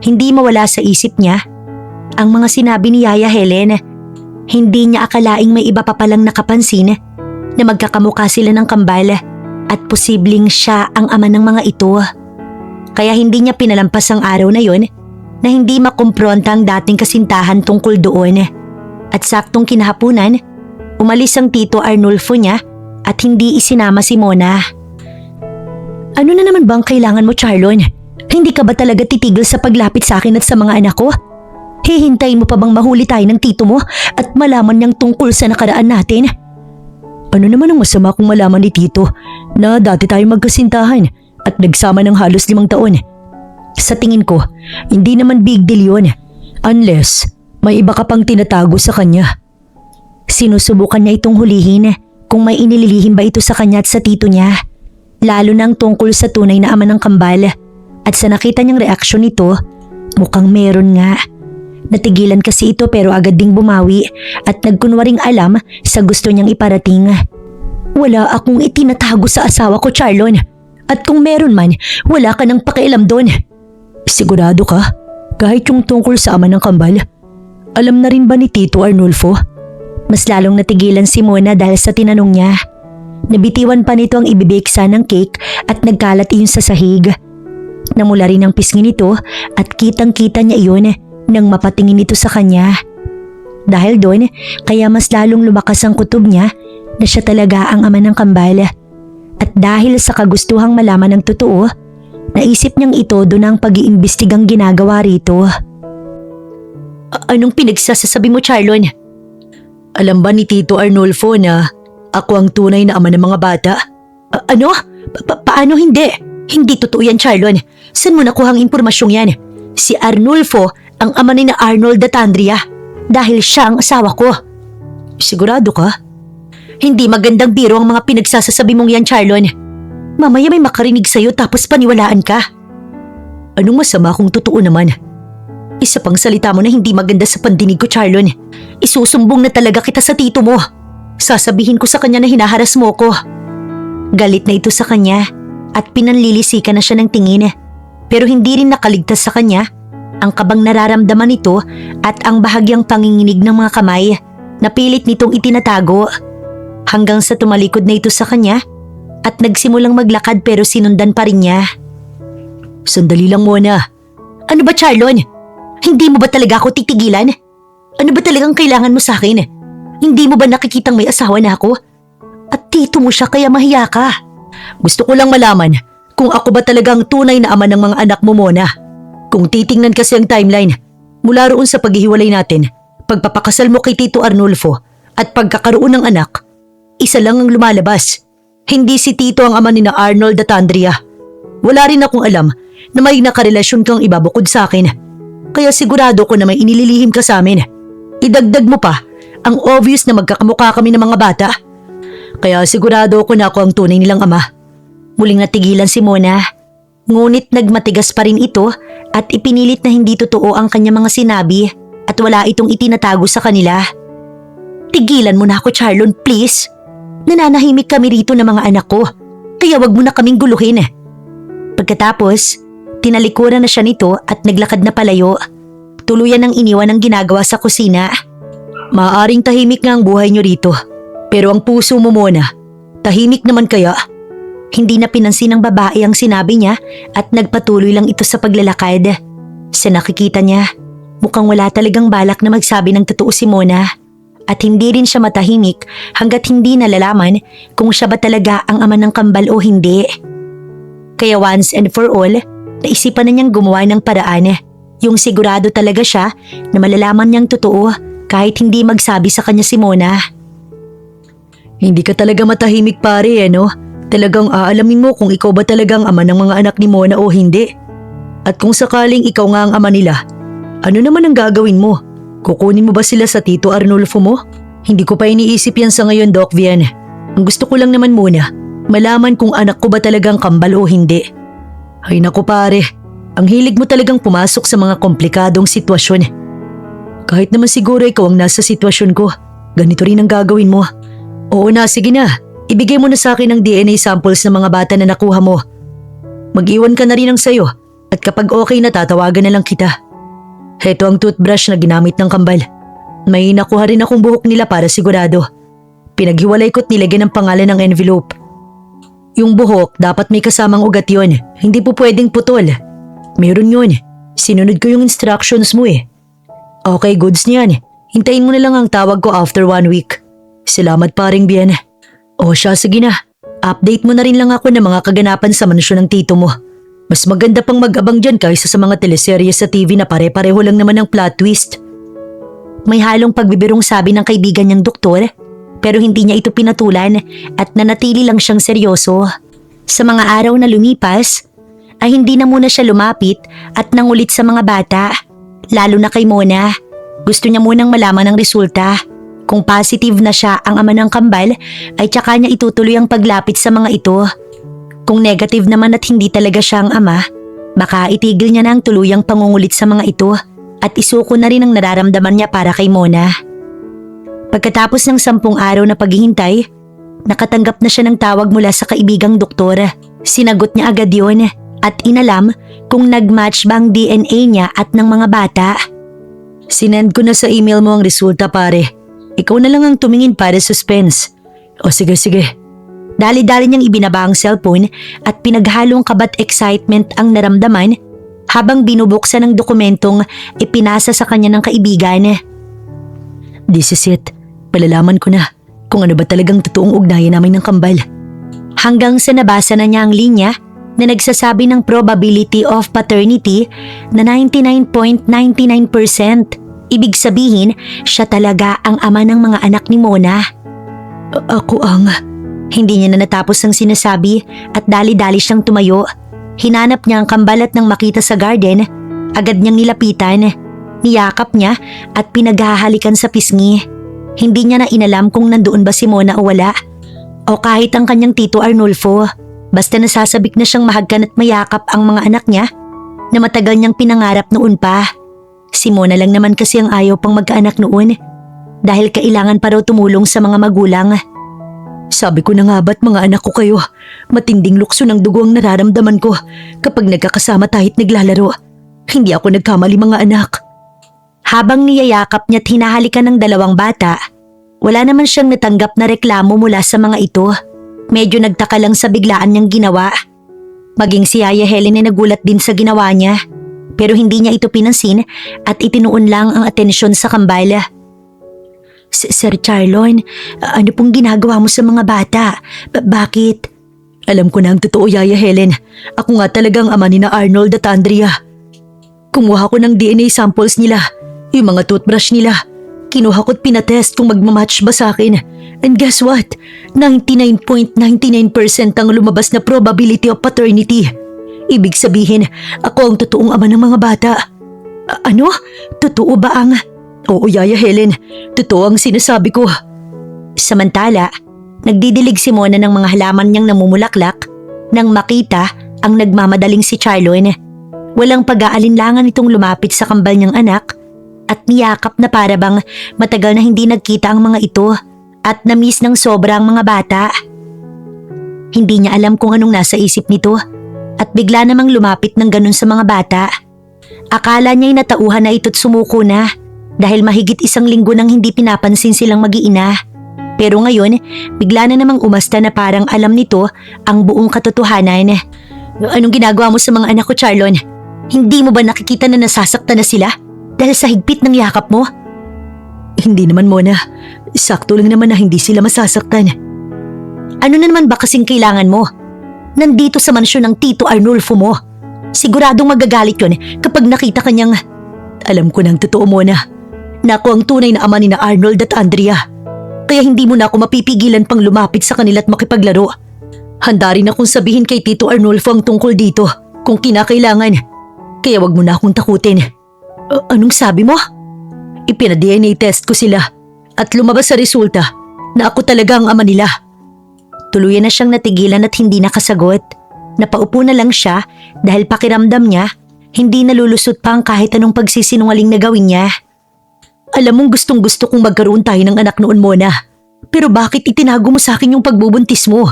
hindi mawala sa isip niya ang mga sinabi ni Yaya Helen. Hindi niya akalaing may iba pa palang nakapansin na magkakamukha sila ng kambal at posibleng siya ang ama ng mga ito. Kaya hindi niya pinalampas ang araw na yon na hindi makumpronta ang dating kasintahan tungkol doon. At saktong kinahapunan, umalis ang Tito Arnulfo niya at hindi isinama si Mona. Ano na naman bang kailangan mo Charlon? Hindi ka ba talaga titigil sa paglapit sa akin at sa mga anak ko? Hihintayin mo pa bang mahuli tayo ng tito mo at malaman niyang tungkol sa nakaraan natin? Ano naman ang masama kung malaman ni Tito na dati tayo magkasintahan at nagsama ng halos 5 taon? Sa tingin ko, hindi naman big deal yun unless may iba ka pang tinatago sa kanya. Sinusubukan niya itong hulihin kung may inililihim ba ito sa kanya at sa tito niya. Lalo nang tungkol sa tunay na ama ng kambal. At sa nakita niyang reaksyon nito, mukhang meron nga. Natigilan kasi ito pero agad ding bumawi at nagkunwaring alam sa gusto niyang iparating. Wala akong itinatago sa asawa ko Charlon. At kung meron man, wala ka nang pakialam doon. Sigurado ka? Kahit yung tungkol sa ama ng kambal? Alam na rin ba ni Tito Arnulfo? Mas lalong natigilan si Mona dahil sa tinanong niya. Nabitiwan pa nito ang ibibigsa ng cake at nagkalat iyon sa sahig. Namula rin ang pisngi nito at kitang-kita niya iyon nang mapatingin ito sa kanya. Dahil doon, kaya mas lalong lumakas ang kutob niya na siya talaga ang ama ng kambal. At dahil sa kagustuhang malaman ng totoo, naisip niyang ito doon ang pag-iimbestigang ginagawa rito. Anong pinagsasasabi mo Charlon? Alam ba ni Tito Arnulfo na ako ang tunay na ama ng mga bata? Ano? Paano hindi? Hindi totoo yan, Charlon. Saan mo nakuha ang impormasyong yan? Si Arnulfo ang ama ni na Arnold at Andrea dahil siya ang asawa ko. Sigurado ka? Hindi magandang biro ang mga pinagsasasabi mong yan, Charlon. Mamaya may makarinig sa'yo tapos paniwalaan ka. Anong masama kung totoo naman? Isa pang salita mo na hindi maganda sa pandinig ko, Charlon. Isusumbong na talaga kita sa tito mo. Sasabihin ko sa kanya na hinaharas mo ko. Galit na ito sa kanya at pinanlilisikan na siya ng tingin. Pero hindi rin nakaligtas sa kanya ang kabang nararamdaman nito at ang bahagyang panginginig ng mga kamay na pilit nitong itinatago. Hanggang sa tumalikod na ito sa kanya at nagsimulang maglakad pero sinundan pa rin niya. Sandali lang muna. Ano ba, Charlon? Hindi mo ba talaga ako titigilan? Ano ba talagang kailangan mo sa akin? Hindi mo ba nakikitang may asawa na ako? At tito mo siya kaya mahiya ka. Gusto ko lang malaman kung ako ba talagang tunay na ama ng mga anak mo, Mona. Kung titingnan kasi ang timeline, mula roon sa paghihiwalay natin, pagpapakasal mo kay Tito Arnulfo at pagkakaroon ng anak, isa lang ang lumalabas. Hindi si Tito ang ama ni na Arnold at Andrea. Wala rin akong alam na may nakarelasyon kang iba bukod sa akin. Kaya sigurado ko na may inililihim ka sa amin. Idagdag mo pa ang obvious na magkakamukha kami ng mga bata. Kaya sigurado ko na ako ang tunay nilang ama. Muling natigilan si Mona. Ngunit nagmatigas pa rin ito at ipinilit na hindi totoo ang kanyang mga sinabi at wala itong itinatago sa kanila. Tigilan mo na ako, Charlon, please. Nananahimik kami rito ng mga anak ko, kaya wag mo na kaming guluhin. Pagkatapos, tinalikuran na siya nito at naglakad na palayo. Tuluyan ng iniwan ang ginagawa sa kusina. Maaring tahimik nga ang buhay niyo rito, pero ang puso mo, Mona, tahimik naman kaya? Hindi na pinansin ng babae ang sinabi niya at nagpatuloy lang ito sa paglalakad. Sa nakikita niya, mukhang wala talagang balak na magsabi ng totoo si Mona. At hindi rin siya matahimik hanggat hindi nalalaman kung siya ba talaga ang ama ng kambal o hindi. Kaya once and for all, naisipan na niyang gumawa ng paraan. Yung sigurado talaga siya na malalaman niyang totoo kahit hindi magsabi sa kanya si Mona. Hindi ka talaga matahimik, pare, no? Talagang aalamin mo kung ikaw ba talagang ama ng mga anak ni Mona o hindi. At kung sakaling ikaw nga ang ama nila, ano naman ang gagawin mo? Kukunin mo ba sila sa Tito Arnulfo mo? Hindi ko pa iniisip yan sa ngayon, Doc Vian. Ang gusto ko lang naman muna, malaman kung anak ko ba talagang kambal o hindi. Ay naku, pare, ang hilig mo talagang pumasok sa mga komplikadong sitwasyon. Kahit naman siguro ikaw ang nasa sitwasyon ko, ganito rin ang gagawin mo. Oo na, sige na. Ibigay mo na sa akin ang DNA samples ng mga bata na nakuha mo. Mag-iwan ka na rin ng sayo at kapag okay na tatawagan na lang kita. Heto ang toothbrush na ginamit ng kambal. May nakuha rin akong buhok nila para sigurado. Pinaghiwalay ko't nilagyan ng pangalan ng envelope. Yung buhok dapat may kasamang ugat yon. Hindi po pwedeng putol. Meron yun. Sinunod ko yung instructions mo eh. Okay, goods niyan. Hintayin mo na lang ang tawag ko after 1 week. Salamat paring Bien. O siya, sige na. Update mo na rin lang ako ng mga kaganapan sa mansyon ng tito mo. Mas maganda pang mag-abang dyan kaysa sa mga teleserye sa TV na pare-pareho lang naman ang plot twist. May halong pagbibirong sabi ng kaibigan niyang doktor, pero hindi niya ito pinatulan at nanatili lang siyang seryoso. Sa mga araw na lumipas, ay hindi na muna siya lumapit at nangulit sa mga bata, lalo na kay Mona. Gusto niya munang malaman ang resulta. Kung positive na siya ang ama ng kambal, ay tsaka niya itutuloy ang paglapit sa mga ito. Kung negative naman at hindi talaga siya ang ama, baka itigil niya na ang tuluyang pangungulit sa mga ito at isuko na rin ang nararamdaman niya para kay Mona. Pagkatapos ng 10 araw na paghihintay, nakatanggap na siya ng tawag mula sa kaibigang doktor. Sinagot niya agad yun at inalam kung nag-match ba ang DNA niya at ng mga bata. Sinend ko na sa email mo ang resulta, pare. Ikaw na lang ang tumingin para suspense. O sige. Dali-dali niyang ibinaba ang cellphone at pinaghalong kabat excitement ang naramdaman habang binubuksan ang dokumentong ipinasa sa kanya ng kaibigan. This is it. Palalaman ko na kung ano ba talagang totoong ugnayan namin ng kambal. Hanggang sa nabasa na niya ang linya na nagsasabi ng probability of paternity na 99.99%. Ibig sabihin, siya talaga ang ama ng mga anak ni Mona. Ako ang... Hindi niya na natapos ang sinasabi at dali-dali siyang tumayo. Hinanap niya ang kambal at nang makita sa garden, agad niyang nilapitan. Niyakap niya at pinaghahalikan sa pisngi. Hindi niya na inalam kung nandoon ba si Mona o wala. O kahit ang kanyang Tito Arnulfo. Basta nasasabik na siyang mahagkan at mayakap ang mga anak niya na matagal niyang pinangarap noon pa. Si Mona lang naman kasi ang ayaw pang magkaanak noon. dahil kailangan pa raw tumulong sa mga magulang. Sabi ko na nga ba't mga anak ko kayo? Matinding lukso ng dugo ang nararamdaman ko kapag nagkakasama tayo't naglalaro. Hindi ako nagkamali mga anak. Habang niyayakap niya't hinahalikan ng dalawang bata, wala naman siyang natanggap na reklamo mula sa mga ito. Medyo nagtaka lang sa biglaan niyang ginawa. Maging si Yaya Helen ay nagulat din sa ginawa niya. Pero hindi niya ito pinansin at itinuon lang ang atensyon sa kambal. Sir Charlon, ano pong ginagawa mo sa mga bata? Bakit? Alam ko na ang totoo, Yaya Helen. Ako nga talagang ama ni na Arnold at Andrea. Kumuha ko ng DNA samples nila, yung mga toothbrush nila. Kinuha ko't pinatest kung magmamatch ba sa akin. And guess what? 99.99% ang lumabas na probability of paternity. Ibig sabihin, ako ang totoong ama ng mga bata. Ano? Totoo ba ang... Oo, Yaya Helen. Totoo ang sinasabi ko. Samantala, nagdidilig si Mona ng mga halaman niyang namumulaklak nang makita ang nagmamadaling si Charlon. Walang pag-aalinlangan itong lumapit sa kambal niyang anak at niyakap na para bang matagal na hindi nagkita ang mga ito at na-miss ng sobra ang mga bata. Hindi niya alam kung anong nasa isip nito at bigla namang lumapit ng ganun sa mga bata. Akala niya'y natauhan na ito't sumuko na dahil mahigit 1 linggo nang hindi pinapansin silang mag-iina. Pero ngayon, bigla na namang umasta na parang alam nito ang buong katotohanan. Anong ginagawa mo sa mga anak ko, Charlon? Hindi mo ba nakikita na nasasaktan na sila dahil sa higpit ng yakap mo? Hindi naman, Mona. Sakto lang naman na hindi sila masasaktan. Ano na naman ba kasing kailangan mo? Nandito sa mansyon ng Tito Arnulfo mo. Siguradong magagalit yun kapag nakita kanyang... Alam ko ng totoo, Mona, na ako ang tunay na ama ni na Arnold at Andrea. Kaya hindi mo na ako mapipigilan pang lumapit sa kanila at makipaglaro. Handa rin akong sabihin kay Tito Arnulfo ang tungkol dito kung kinakailangan. Kaya wag mo na akong takutin. Anong sabi mo? Ipina-DNA test ko sila at lumabas sa resulta na ako talaga ang ama nila. Tuluyan na siyang natigilan at hindi nakasagot. Napaupo na lang siya dahil pakiramdam niya hindi nalulusot pa ang kahit anong pagsisinungaling na gawin niya. Alam mong gustong gusto kong magkaroon tayo ng anak noon, Mona. Pero bakit itinago mo sa akin yung pagbubuntis mo?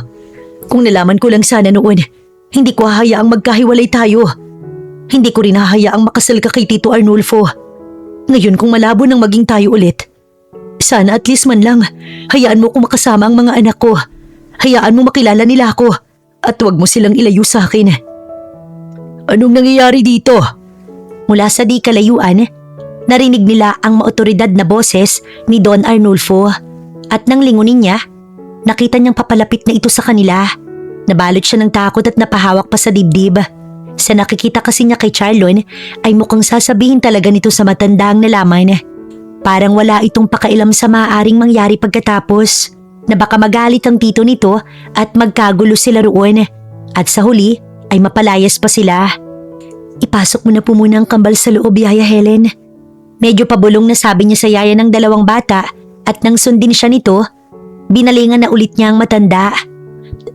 Kung nalaman ko lang sana noon, hindi ko hahayaang magkahiwalay tayo. Hindi ko rin hahayaang makasal ka kay Tito Arnulfo. Ngayon kung malabo nang maging tayo ulit, sana at least man lang, hayaan mo kong makasama ang mga anak ko. Hayaan mo makilala nila ako at huwag mo silang ilayo sa akin. Anong nangyayari dito? Mula sa di kalayuan, narinig nila ang maotoridad na boses ni Don Arnulfo at nang lingunin niya, nakita niyang papalapit na ito sa kanila. Nabalot siya ng takot at napahawak pa sa dibdib. Sa nakikita kasi niya kay Charlon ay mukhang sasabihin talaga nito sa matandaang nalaman. Parang wala itong pakailam sa maaaring mangyari pagkatapos na baka magalit ang tito nito at magkagulo sila roon at sa huli ay mapalayas pa sila. Ipasok mo na po muna ang kambal sa loob, Yaya Helen. Medyo pabulong na sabi niya sa yaya ng dalawang bata at nang sundin siya nito, binalingan na ulit niya ang matanda.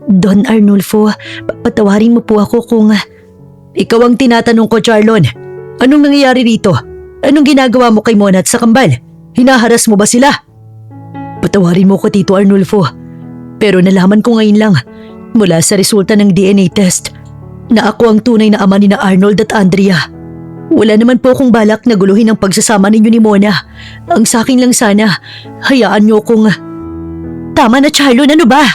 Don Arnulfo, patawarin mo po ako kung... Ikaw ang tinatanong ko, Charlon. Anong nangyayari rito? Anong ginagawa mo kay Mona at sa kambal? Hinaharas mo ba sila? Patawarin mo ko, Tito Arnulfo. Pero nalaman ko ngayon lang, mula sa resulta ng DNA test, na ako ang tunay na ama ni na Arnold at Andrea. Wala naman po akong balak na guluhin ang pagsasama ninyo ni Mona. Ang sa akin lang sana, hayaan niyo kung... Tama na, Charlon, ano ba?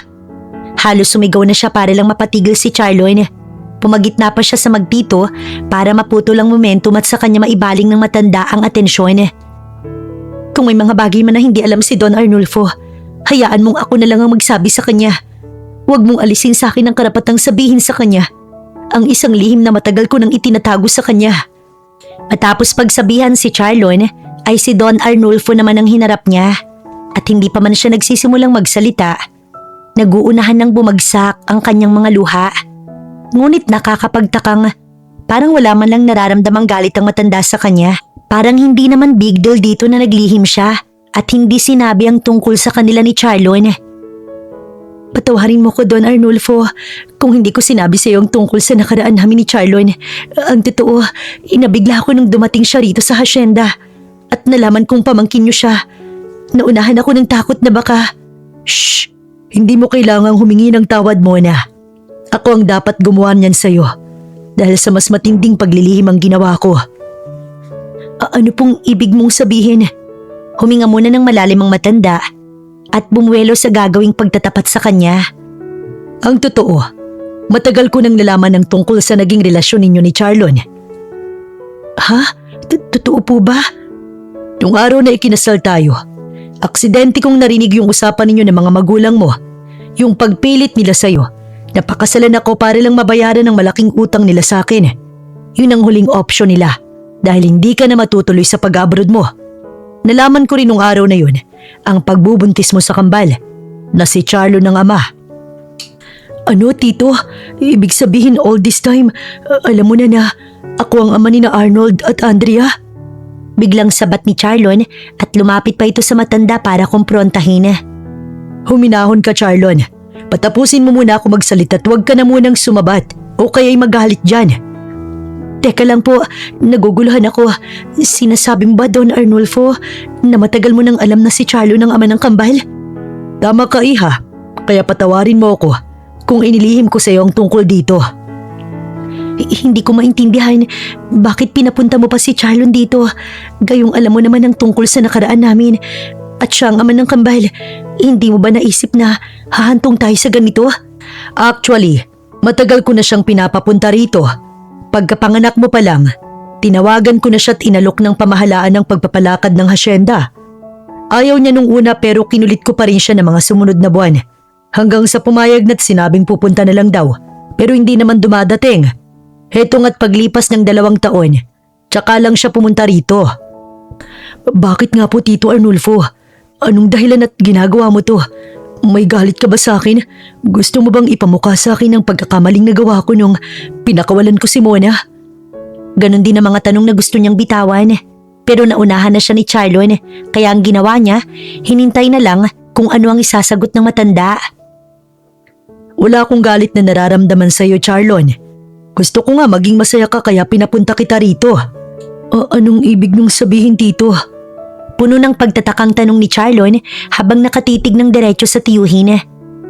Halos sumigaw na siya para lang mapatigil si Charlon. Pumagitna pa siya sa magtito para maputol ang momentum at sa kanya maibaling ng matanda ang atensyon. Kung may mga bagay man na hindi alam si Don Arnulfo, hayaan mong ako na lang ang magsabi sa kanya. Huwag mong alisin sa akin ang karapatang sabihin sa kanya ang isang lihim na matagal ko nang itinatago sa kanya. Matapos pagsabihan si Charlon, ay si Don Arnulfo naman ang hinarap niya at hindi pa man siya nagsisimulang magsalita, naguunahan ng bumagsak ang kanyang mga luha. Ngunit nakakapagtakang parang wala man lang nararamdamang galit ang matanda sa kanya. Parang hindi naman big deal dito na naglihim siya at hindi sinabi ang tungkol sa kanila ni Charlon. Patawarin mo ko, Don Arnulfo, kung hindi ko sinabi sa iyo ang tungkol sa nakaraan namin ni Charlon. Ang totoo, inabigla ako nung dumating siya rito sa hasyenda at nalaman kong pamangkin niyo siya. Naunahan ako ng takot na baka… Shh! Hindi mo kailangang humingi ng tawad, Mona. Ako ang dapat gumawa niyan sa'yo dahil sa mas matinding paglilihim ang ginawa ko. Ano pong ibig mong sabihin? Huminga muna ng malalim ang matanda at bumuelo sa gagawing pagtatapat sa kanya. Ang totoo, matagal ko nang nalaman ng tungkol sa naging relasyon ninyo ni Charlon. Ha? Totoo po ba? Nung araw na ikinasal tayo, aksidente kong narinig yung usapan ninyo ng mga magulang mo. Yung pagpilit nila sa'yo, napakasalan ako para lang mabayaran ng malaking utang nila sa akin. Yun ang huling option nila dahil hindi ka na matutuloy sa pag-abroad mo. Nalaman ko rin nung araw na yun ang pagbubuntis mo sa kambal na si Charlon ng ama. Ano, Tito? Ibig sabihin all this time, alam mo na ako ang ama ni na Arnold at Andrea? Biglang sabat ni Charlon at lumapit pa ito sa matanda para kumprontahin. Huminahon ka, Charlon. Patapusin mo muna ako magsalita at huwag ka na munang sumabat o kaya'y magalit dyan. Teka lang po, naguguluhan ako. Sinasabi mo ba, Don Arnulfo, na matagal mo nang alam na si Charlon ang ama ng kambal? Tama ka, Iha. Kaya patawarin mo ako kung inilihim ko sa iyo ang tungkol dito. Hindi ko maintindihan bakit pinapunta mo pa si Charlon dito. Gayong alam mo naman ang tungkol sa nakaraan namin at siya ang ama ng kambal. Hindi mo ba naisip na hahantong tayo sa ganito? Actually, matagal ko na siyang pinapapunta rito. Pagkapanganak mo pa lang, tinawagan ko na siya at inalok ng pamahalaan ng pagpapalakad ng hasyenda. Ayaw niya nung una pero kinulit ko pa rin siya ng mga sumunod na buwan. Hanggang sa pumayag na't sinabing pupunta na lang daw pero hindi naman dumadating. Heto nga't paglipas ng 2 taon, tsaka lang siya pumunta rito. Bakit nga po, Tito Arnulfo? Anong dahilan at ginagawa mo to? May galit ka ba sa akin? Gusto mo bang ipamukha sa akin ang pagkakamaling nagawa ko nung pinakawalan ko si Mona? Ganon din ang mga tanong na gusto niyang bitawan. Pero naunahan na siya ni Charlon, kaya ang ginawa niya, hinintay na lang kung ano ang isasagot ng matanda. Wala akong galit na nararamdaman sa iyo, Charlon. Gusto ko nga maging masaya ka kaya pinapunta kita rito. Anong ibig nung sabihin, Tito? Puno ng pagtatakang tanong ni Charlon habang nakatitig ng diretso sa tiyuhin.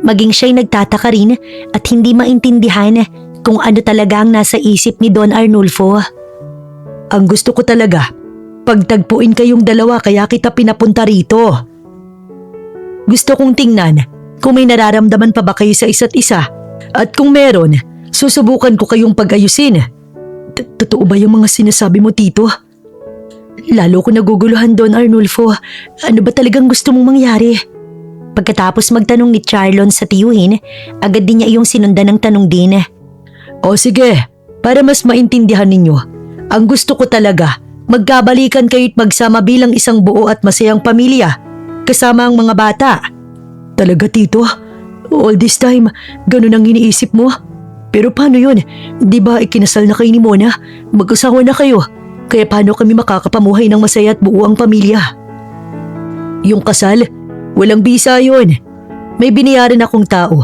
Maging siya'y nagtataka rin at hindi maintindihan kung ano talaga ang nasa isip ni Don Arnulfo. Ang gusto ko talaga, pagtagpuin kayong dalawa kaya kita pinapunta rito. Gusto kong tingnan kung may nararamdaman pa ba kayo sa isa't isa at kung meron, susubukan ko kayong pag-ayusin. Totoo ba yung mga sinasabi mo, Tito? Lalo ko naguguluhan, Don Arnulfo. Ano ba talagang gusto mong mangyari? Pagkatapos magtanong ni Charlon sa tiyuhin, agad din niya iyong sinundan ng tanong din. O sige, para mas maintindihan ninyo, ang gusto ko talaga, magkabalikan kayo't magsama bilang isang buo at masayang pamilya, kasama ang mga bata. Talaga, Tito? All this time, ganun ang iniisip mo? Pero paano yun? Di ba ikinasal na kayo ni Mona? Mag-asawa na kayo. Kaya paano kami makakapamuhay ng masaya at buo ang pamilya? Yung kasal, walang bisa yun. May binayaran akong tao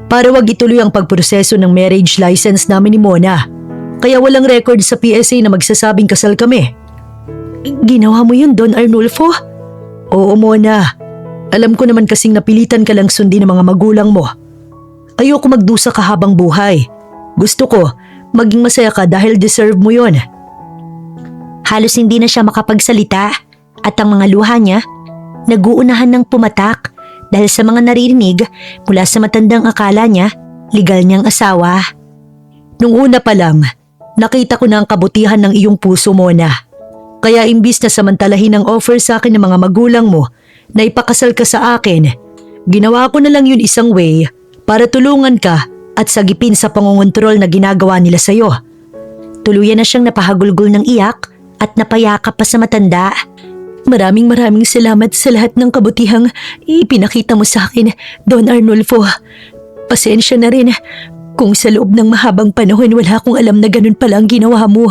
para wag ituloy ang pagproseso ng marriage license namin ni Mona. Kaya walang record sa PSA na magsasabing kasal kami. Ginawa mo yun, Don Arnulfo? Oo, Mona. Alam ko naman kasing napilitan ka lang sundin ng mga magulang mo. Ayoko magdusa ka habang buhay. Gusto ko, maging masaya ka dahil deserve mo yun. Halos hindi na siya makapagsalita at ang mga luha niya naguunahan ng pumatak dahil sa mga naririnig mula sa matandang akala niya legal niyang asawa. Nung una pa lang, nakita ko na ang kabutihan ng iyong puso, Mona. Kaya imbis na samantalahin ang offer sa akin ng mga magulang mo na ipakasal ka sa akin, ginawa ko na lang yun isang way para tulungan ka at sagipin sa pangungontrol na ginagawa nila sa'yo. Tuluyan na siyang napahagulgol ng iyak at napayakap pa sa matanda. Maraming salamat sa lahat ng kabutihang ipinakita mo sa akin, Don Arnulfo. Pasensya na rin kung sa loob ng mahabang panahon wala akong alam na ganun pala ang ginawa mo.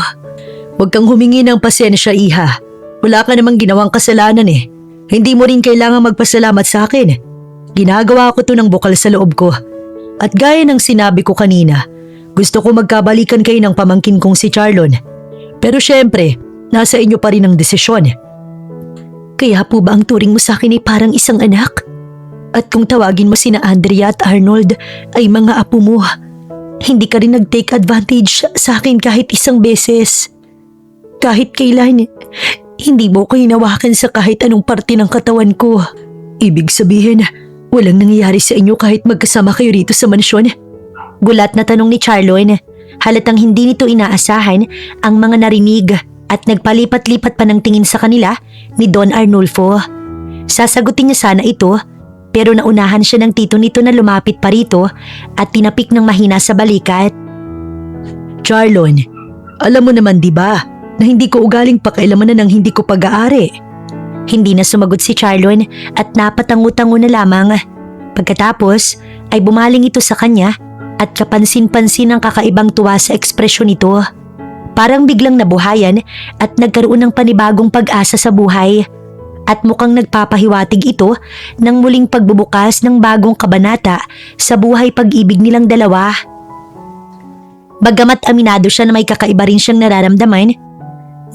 Huwag kang humingi ng pasensya, Iha. Wala ka namang ginawang kasalanan eh. Hindi mo rin kailangang magpasalamat sa akin. Ginagawa ko to ng bukal sa loob ko. At gaya ng sinabi ko kanina, gusto ko magkabalikan kayo ng pamangkin kong si Charlon. Pero syempre, nasa inyo pa rin ang desisyon. Kaya po ba ang turing mo sa akin ay parang isang anak? At kung tawagin mo sina Andrea at Arnold ay mga apo mo, hindi ka rin nag-take advantage sa akin kahit isang beses. Kahit kailan, hindi mo ko hinawakan sa kahit anong parte ng katawan ko. Ibig sabihin, walang nangyayari sa inyo kahit magkasama kayo rito sa mansyon? Gulat na tanong ni Charlon. Halatang hindi nito inaasahan ang mga narinig at nagpalipat-lipat pa ng tingin sa kanila ni Don Arnulfo. Sasagutin niya sana ito pero naunahan siya ng tito nito na lumapit pa rito at tinapik ng mahina sa balikat. Charlon, alam mo naman di ba na hindi ko ugaling pakialaman na ng hindi ko pag-aari? Hindi na sumagot si Charlon at napatango-tango na lamang. Pagkatapos ay bumaling ito sa kanya at kapansin-pansin ang kakaibang tuwa sa ekspresyon nito. Parang biglang nabuhayan at nagkaroon ng panibagong pag-asa sa buhay. At mukhang nagpapahiwatig ito ng muling pagbubukas ng bagong kabanata sa buhay pag-ibig nilang dalawa. Bagamat aminado siya na may kakaiba rin siyang nararamdaman,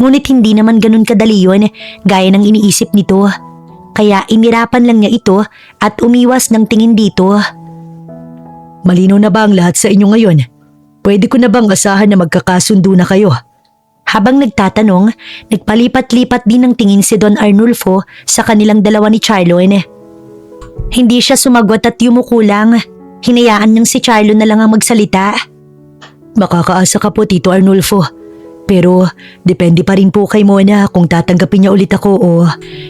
ngunit hindi naman ganun kadali yun gaya ng iniisip nito. Kaya inirapan lang niya ito at umiwas ng tingin dito. Malinaw na ba ang lahat sa inyo ngayon? Pwede ko na bang asahan na magkakasundo na kayo? Habang nagtatanong, nagpalipat-lipat din ng tingin si Don Arnulfo sa kanilang dalawa ni Charlon. Hindi siya sumagot at yumuko lang. Hinayaan niyang si Charlon na lang ang magsalita. Makakaasa ka po, Tito Arnulfo. Pero depende pa rin po kay Mona kung tatanggapin niya ulit ako o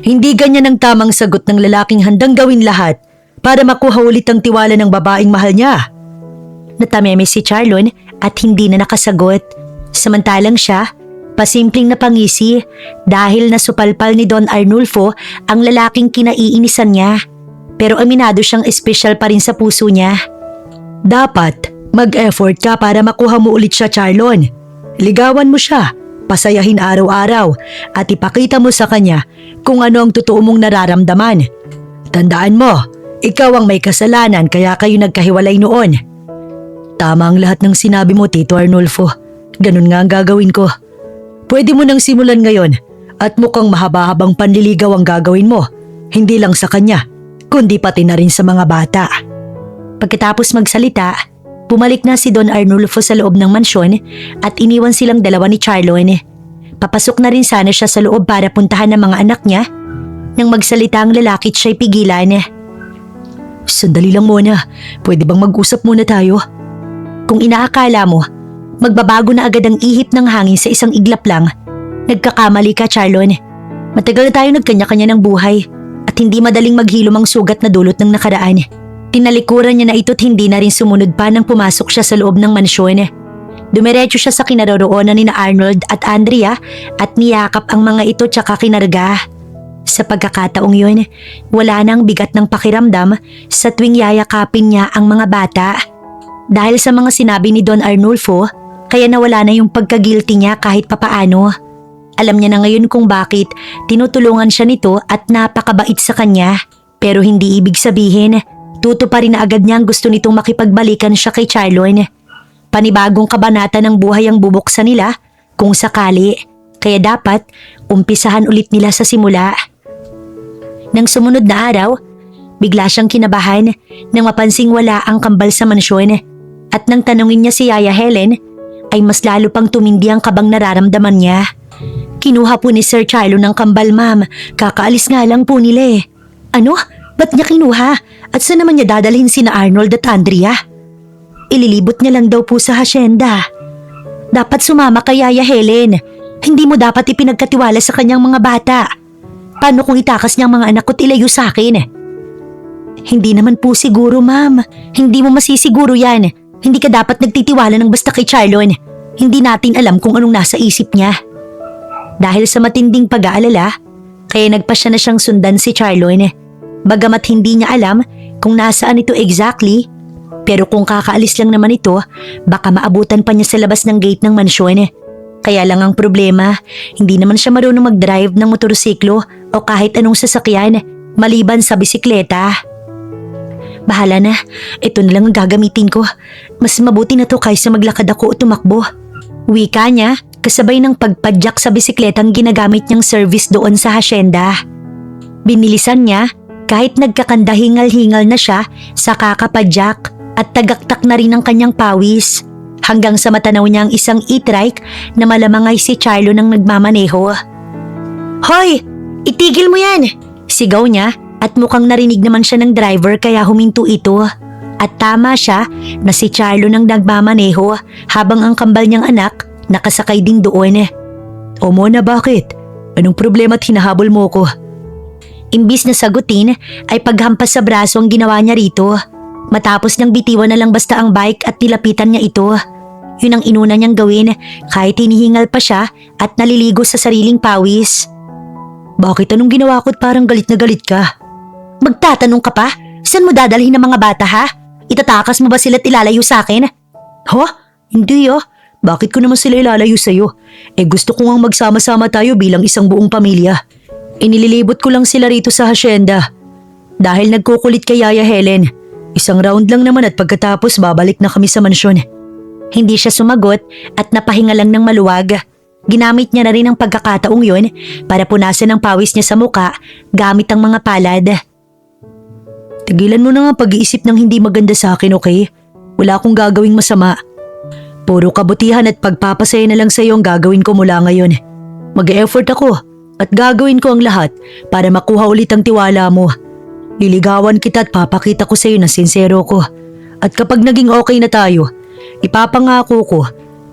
hindi ganyan ang tamang sagot ng lalaking handang gawin lahat para makuha ulit ang tiwala ng babaeng mahal niya. Natameme si Charlon at hindi na nakasagot. Samantalang siya, pasimpleng napangisi dahil nasupalpal ni Don Arnulfo ang lalaking kinaiinisan niya. Pero aminado siyang espesyal pa rin sa puso niya. Dapat mag-effort ka para makuha mo ulit siya, Charlon. Ligawan mo siya, pasayahin araw-araw at ipakita mo sa kanya kung ano ang totoo mong nararamdaman. Tandaan mo, ikaw ang may kasalanan kaya kayo nagkahiwalay noon. Tama ang lahat ng sinabi mo, Tito Arnulfo. Ganun nga ang gagawin ko. Pwede mo nang simulan ngayon at mukhang mahaba-habang panliligaw ang gagawin mo. Hindi lang sa kanya, kundi pati na rin sa mga bata. Pagkatapos magsalita, bumalik na si Don Arnulfo sa loob ng mansyon at iniwan silang dalawa ni Charlon. Papasok na rin sana siya sa loob para puntahan ng mga anak niya. Nang magsalita ang lalaki at siya'y pigilan. Sandali lang muna, pwede bang mag-usap muna tayo? Kung inaakala mo, magbabago na agad ang ihip ng hangin sa isang iglap lang, nagkakamali ka, Charlon. Matagal na tayo nagkanya-kanya ng buhay at hindi madaling maghilom ang sugat na dulot ng nakaraan. Tinalikuran niya na ito't hindi na rin sumunod pa nang pumasok siya sa loob ng mansyon. Dumiretso siya sa kinaroroonan ni Arnold at Andrea at niyakap ang mga ito tsaka kinarga. Sa pagkakataong yun, wala nang bigat ng pakiramdam sa tuwing yayakapin niya ang mga bata. Dahil sa mga sinabi ni Don Arnulfo, kaya nawala na yung pagka-guilty niya kahit papaano. Alam niya na ngayon kung bakit tinutulungan siya nito at napakabait sa kanya. Pero hindi ibig sabihin, tutuparin na agad niya ang gusto nitong makipagbalikan siya kay Charlon. Panibagong kabanata ng buhay ang bubuksan nila kung sakali. Kaya dapat umpisahan ulit nila sa simula. Nang sumunod na araw, bigla siyang kinabahan nang mapansing wala ang kambal sa mansyon. At nang tanungin niya si Yaya Helen, ay mas lalo pang tumindi ang kabang nararamdaman niya. Kinuha po ni Sir Charlo ng kambal, ma'am. Kakaalis nga lang po nila eh. Ano? Ba't niya kinuha? At saan naman niya dadalhin sina Arnold at Andrea? Ililibot niya lang daw po sa hasyenda. Dapat sumama kay Yaya Helen. Hindi mo dapat ipinagkatiwala sa kanyang mga bata. Paano kung itakas niyang mga anak ko't ilayo sa akin? Hindi naman po siguro, ma'am. Hindi mo masisiguro yan. Hindi ka dapat nagtitiwala ng basta kay Charlon. Hindi natin alam kung anong nasa isip niya. Dahil sa matinding pag-aalala, kaya nagpasya na siyang sundan si Charlon. Bagamat hindi niya alam kung nasaan ito exactly, pero kung kakaalis lang naman ito, baka maabutan pa niya sa labas ng gate ng mansyon. Kaya lang ang problema, hindi naman siya marunong mag-drive ng motorsiklo o kahit anong sasakyan maliban sa bisikleta. Bahala na, ito na lang ang gagamitin ko. Mas mabuti na to kaysa maglakad ako o tumakbo. Wika niya, kasabay ng pagpadyak sa bisikletang ginagamit niyang service doon sa hasyenda. Binilisan niya kahit nagkakandahingal-hingal na siya sa kakapadyak at tagaktak na rin ang kanyang pawis. Hanggang sa matanaw niya ang isang e-trike na malamang ay si Charlo nang nagmamaneho. Hoy! Itigil mo yan! Sigaw niya at mukhang narinig naman siya ng driver kaya huminto ito. At tama siya na si Charlo nang nagmamaneho habang ang kambal niyang anak nakasakay din doon. O Mona, bakit? Anong problema at hinahabol mo ko? Imbis na sagutin ay paghampas sa braso ang ginawa niya rito. Matapos niyang bitiwan na lang basta ang bike at nilapitan niya ito. Yun ang inuna niyang gawin kahit hinihingal pa siya at naliligo sa sariling pawis. Bakit anong ginawa ko at parang galit na galit ka? Magtatanong ka pa? Saan mo dadalhin ng mga bata ha? Itatakas mo ba sila at ilalayo sa akin? Ha? Hindi ah. Bakit ko naman sila ilalayo sa'yo? Gusto ko ngang magsama-sama tayo bilang isang buong pamilya. Inililibot ko lang sila rito sa hasyenda. Dahil nagkukulit kay Yaya Helen. Isang round lang naman at pagkatapos babalik na kami sa mansyon. Hindi siya sumagot at napahinga lang ng maluwag. Ginamit niya na rin ang pagkakataong yun para punasan ang pawis niya sa muka gamit ang mga palad. Tigilan mo na nga pag-iisip ng hindi maganda sa akin, okay? Wala akong gagawing masama. Puro kabutihan at pagpapasaya na lang sa iyo ang gagawin ko mula ngayon. Mag-e-effort ako at gagawin ko ang lahat para makuha ulit ang tiwala mo. Liligawan kita at papakita ko sa iyo na sincero ko. At kapag naging okay na tayo, ipapangako ko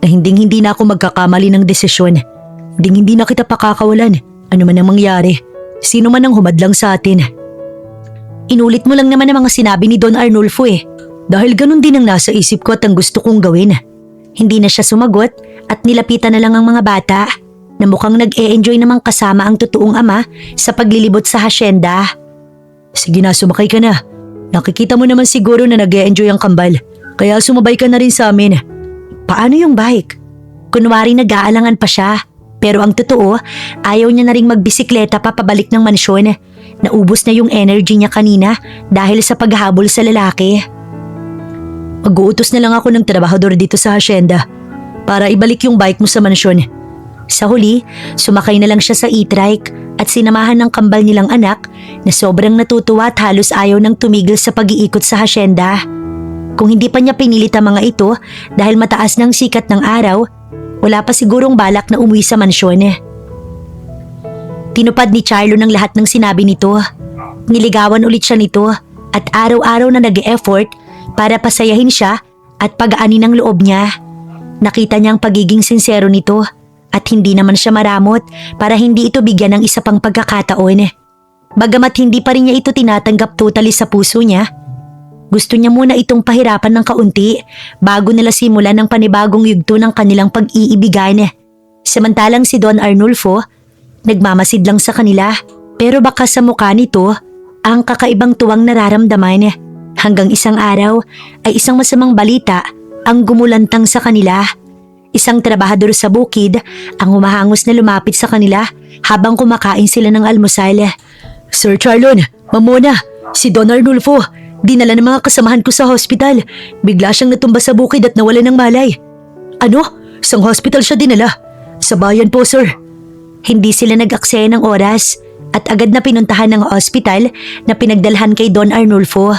na hindi na ako magkakamali ng desisyon. Hindi na kita pakakawalan. Ano man ang mangyari, sino man ang humadlang sa atin. Inulit mo lang naman ang mga sinabi ni Don Arnulfo Dahil ganun din ang nasa isip ko at ang gusto kong gawin. Hindi na siya sumagot at nilapitan na lang ang mga bata na mukhang nag-e-enjoy namang kasama ang totoong ama sa paglilibot sa hasyenda. Sige na, sumakay ka na. Nakikita mo naman siguro na nag-e-enjoy ang kambal, kaya sumabay ka na rin sa amin. Paano yung bike? Kunwari nag-aalangan pa siya, pero ang totoo, ayaw niya na rin magbisikleta pa pabalik ng mansyon. Naubos na yung energy niya kanina dahil sa paghabol sa lalaki. Mag-uutos na lang ako ng trabahador dito sa hasyenda para ibalik yung bike mo sa mansyon. Sa huli, sumakay na lang siya sa e-trike at sinamahan ng kambal nilang anak na sobrang natutuwa at halos ayaw nang tumigil sa pag-iikot sa hasyenda. Kung hindi pa niya pinilit ang mga ito dahil mataas ng sikat ng araw, wala pa sigurong balak na umuwi sa mansyon. Tinupad ni Charlo ng lahat ng sinabi nito. Niligawan ulit siya nito at araw-araw na nag-e-effort para pasayahin siya at pagaanin ang loob niya. Nakita niya ang pagiging sincero nito at hindi naman siya maramot para hindi ito bigyan ng isa pang pagkakataon. Bagamat hindi pa rin niya ito tinatanggap totally sa puso niya, gusto niya muna itong pahirapan ng kaunti bago nila simulan ng panibagong yugto ng kanilang pag-iibigan. Samantalang si Don Arnulfo, nagmamasid lang sa kanila pero baka sa mukha nito ang kakaibang tuwang nararamdaman. Hanggang isang araw ay isang masamang balita ang gumulantang sa kanila. Isang trabahador sa bukid ang humahangos na lumapit sa kanila habang kumakain sila ng almusal. Sir Charlon, Mamona, si Don Arnulfo, dinala ng mga kasamahan ko sa hospital. Bigla siyang natumba sa bukid at nawala ng malay. Ano? Sang hospital siya dinala? Sa bayan po, sir. Hindi sila nag-aksaya ng oras at agad na pinuntahan ng hospital na pinagdalhan kay Don Arnulfo.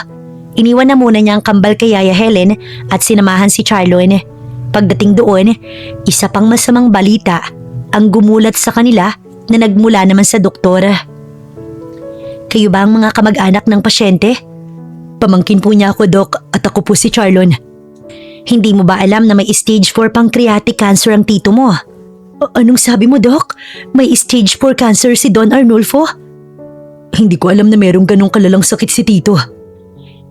Iniwan na muna niya ang kambal kay Yaya Helen at sinamahan si Charlon. Pagdating doon, isa pang masamang balita ang gumulat sa kanila na nagmula naman sa doktor. Kayo ba ang mga kamag-anak ng pasyente? Pamangkin po niya ako, Doc, at ako po si Charlon. Hindi mo ba alam na may stage 4 pancreatic cancer ang tito mo? Anong sabi mo, Doc? May stage 4 cancer si Don Arnulfo? Hindi ko alam na merong ganong kalalang sakit si tito.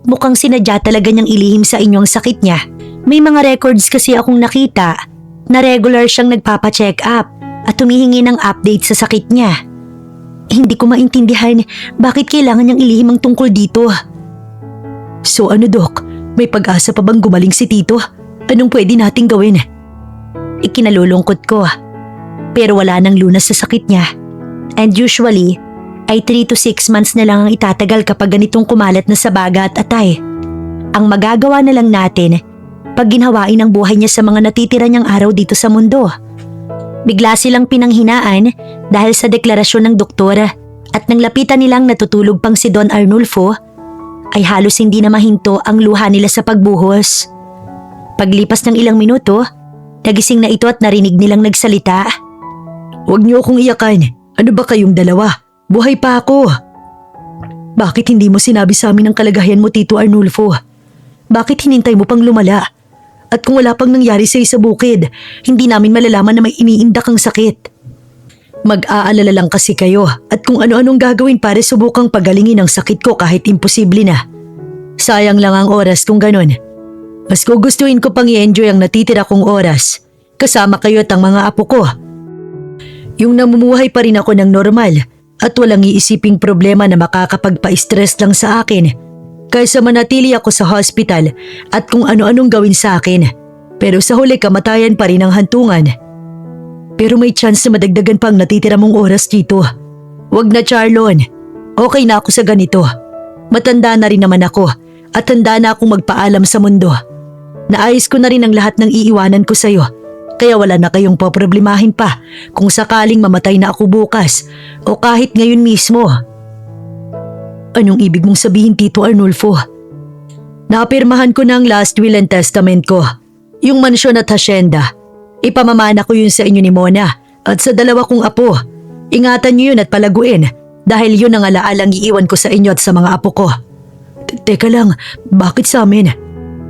Mukhang sinadya talaga niyang ilihim sa inyo ang sakit niya. May mga records kasi akong nakita na regular siyang nagpapa-check up at humihingi ng update sa sakit niya. Hindi ko maintindihan bakit kailangan niyang ilihim ang tungkol dito. So ano, Doc? May pag-asa pa bang gumaling si tito? Anong pwede nating gawin? Ikinalulungkot ko. Pero wala nang lunas sa sakit niya. And usually, ay 3 to 6 months na lang ang itatagal kapag ganitong kumalat na sa baga at atay. Ang magagawa na lang natin pag ginhawain ang buhay niya sa mga natitira niyang araw dito sa mundo. Bigla silang pinanghinaan dahil sa deklarasyon ng doktor At nang lapitan nilang natutulog pang si Don Arnulfo, ay halos hindi na mahinto ang luha nila sa pagbuhos. Paglipas ng ilang minuto, nagising na ito at narinig nilang nagsalita. "Huwag niyo akong iyakan. Ano ba kayong dalawa? Buhay pa ako." "Bakit hindi mo sinabi sa amin ang kalagayan mo, Tito Arnulfo? Bakit hinintay mo pang lumala? At kung wala pang nangyari sa bukid, hindi namin malalaman na may iniindak ang sakit." "Mag-aalala lang kasi kayo at kung ano-anong gagawin para subukang pagalingin ang sakit ko kahit imposible na. Sayang lang ang oras kung ganun. Mas gugustuhin ko pang i-enjoy ang natitira kong oras. Kasama kayo at ang mga apo ko. Yung namumuhay pa rin ako ng normal at walang iisiping problema na makakapagpa-stress lang sa akin kaysa manatili ako sa hospital at kung ano-anong gawin sa akin. Pero sa huli kamatayan pa rin ang hantungan. Pero may chance na madagdagan pang natitira mong oras dito. Wag na, Charlon. Okay na ako sa ganito. Matanda na rin naman ako at handa na akong magpaalam sa mundo. Naayos ko na rin ang lahat ng iiwanan ko sa'yo. Kaya wala na kayong poproblemahin pa kung sakaling mamatay na ako bukas o kahit ngayon mismo." "Anong ibig mong sabihin, Tito Arnulfo?" "Naapirmahan ko na ang last will and testament ko. Yung mansyon at hasyenda. Ipamamana ko yun sa inyo ni Mona at sa dalawa kong apo. Ingatan niyo yun at palaguin dahil yun ang alaalang iiwan ko sa inyo at sa mga apo ko." Teka lang, bakit sa amin?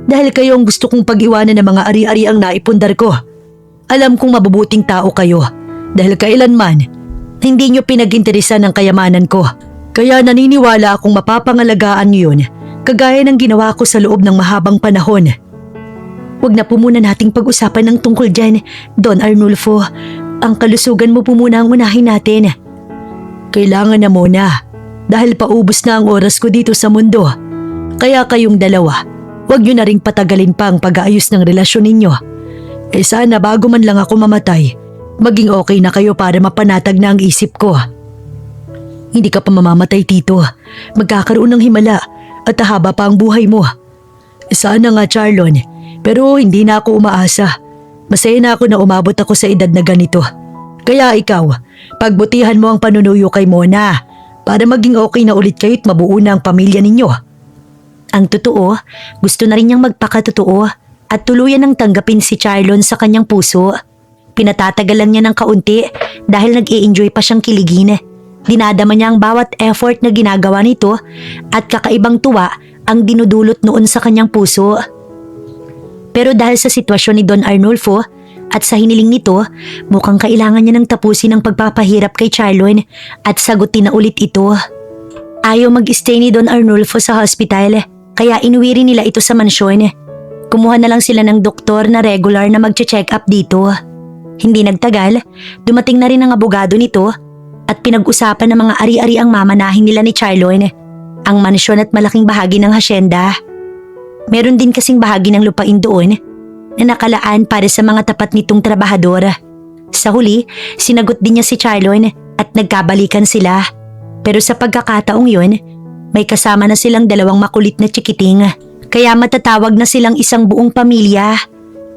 "Dahil kayo ang gusto kong pag-iwanan ng mga ari-ari ang naipundar ko. Alam kong mabubuting tao kayo dahil kailanman hindi niyo pinag-interesan ang kayamanan ko. Kaya naniniwala akong mapapangalagaan niyo yun kagaya ng ginawa ko sa loob ng mahabang panahon." "Huwag na po muna nating pag-usapan ng tungkol dyan, Don Arnulfo. Ang kalusugan mo po muna ang unahin natin." "Kailangan na muna dahil paubos na ang oras ko dito sa mundo. Kaya kayong dalawa, huwag niyo na ring patagalin pa ang pag-aayos ng relasyon ninyo. Sana bago man lang ako mamatay, maging okay na kayo para mapanatag na ang isip ko." "Hindi ka pa mamamatay, Tito. Magkakaroon ng himala at haba pa ang buhay mo." "Sana nga, Charlon. Pero hindi na ako umaasa. Masaya na ako na umabot ako sa edad na ganito. Kaya ikaw, pagbutihan mo ang panunuyo kay Mona para maging okay na ulit kayo at mabuo na ang pamilya ninyo." Ang totoo, gusto na rin niyang magpakatotoo at tuluyan ng tanggapin si Charlon sa kanyang puso. Pinatatagalan niya ng kaunti dahil nag-i-enjoy pa siyang kiligin. Dinadama niya ang bawat effort na ginagawa nito at kakaibang tuwa ang dinudulot noon sa kanyang puso. Pero dahil sa sitwasyon ni Don Arnulfo at sa hiniling nito, mukhang kailangan niya nang tapusin ang pagpapahirap kay Charlon at sagutin na ulit ito. Ayaw mag-stay ni Don Arnulfo sa hospital, kaya inuwi rin nila ito sa mansyon. Kumuha na lang sila ng doktor na regular na magche-check up dito. Hindi nagtagal, dumating na rin ang abogado nito at pinag-usapan ng mga ari-ari ang mamanahin nila ni Charlon, ang mansyon at malaking bahagi ng hasyenda. Meron din kasing bahagi ng lupain doon na nakalaan para sa mga tapat nitong trabahador. Sa huli, sinagot din niya si Charlon at nagkabalikan sila. Pero sa pagkakataong yun, may kasama na silang dalawang makulit na chikiting. Kaya matatawag na silang isang buong pamilya.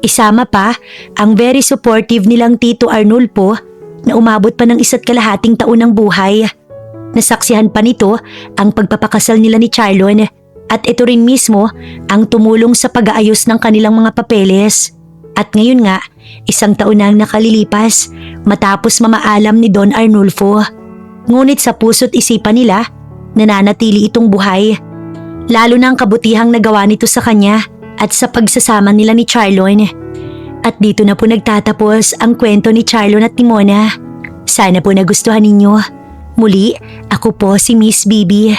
Isama pa ang very supportive nilang Tito Arnulfo na umabot pa ng 1.5 taon ng buhay. Nasaksihan pa nito ang pagpapakasal nila ni Charlon at ito rin mismo ang tumulong sa pag-aayos ng kanilang mga papeles. At ngayon nga, 1 taon na ang nakalilipas matapos mamaalam ni Don Arnulfo. Ngunit sa puso't isipan nila, nananatili itong buhay. Lalo na ang kabutihang nagawa nito sa kanya at sa pagsasama nila ni Charlon. At dito na po nagtatapos ang kwento ni Charlon at ni Mona. Sana po nagustuhan ninyo. Muli, ako po si Miss Bibi.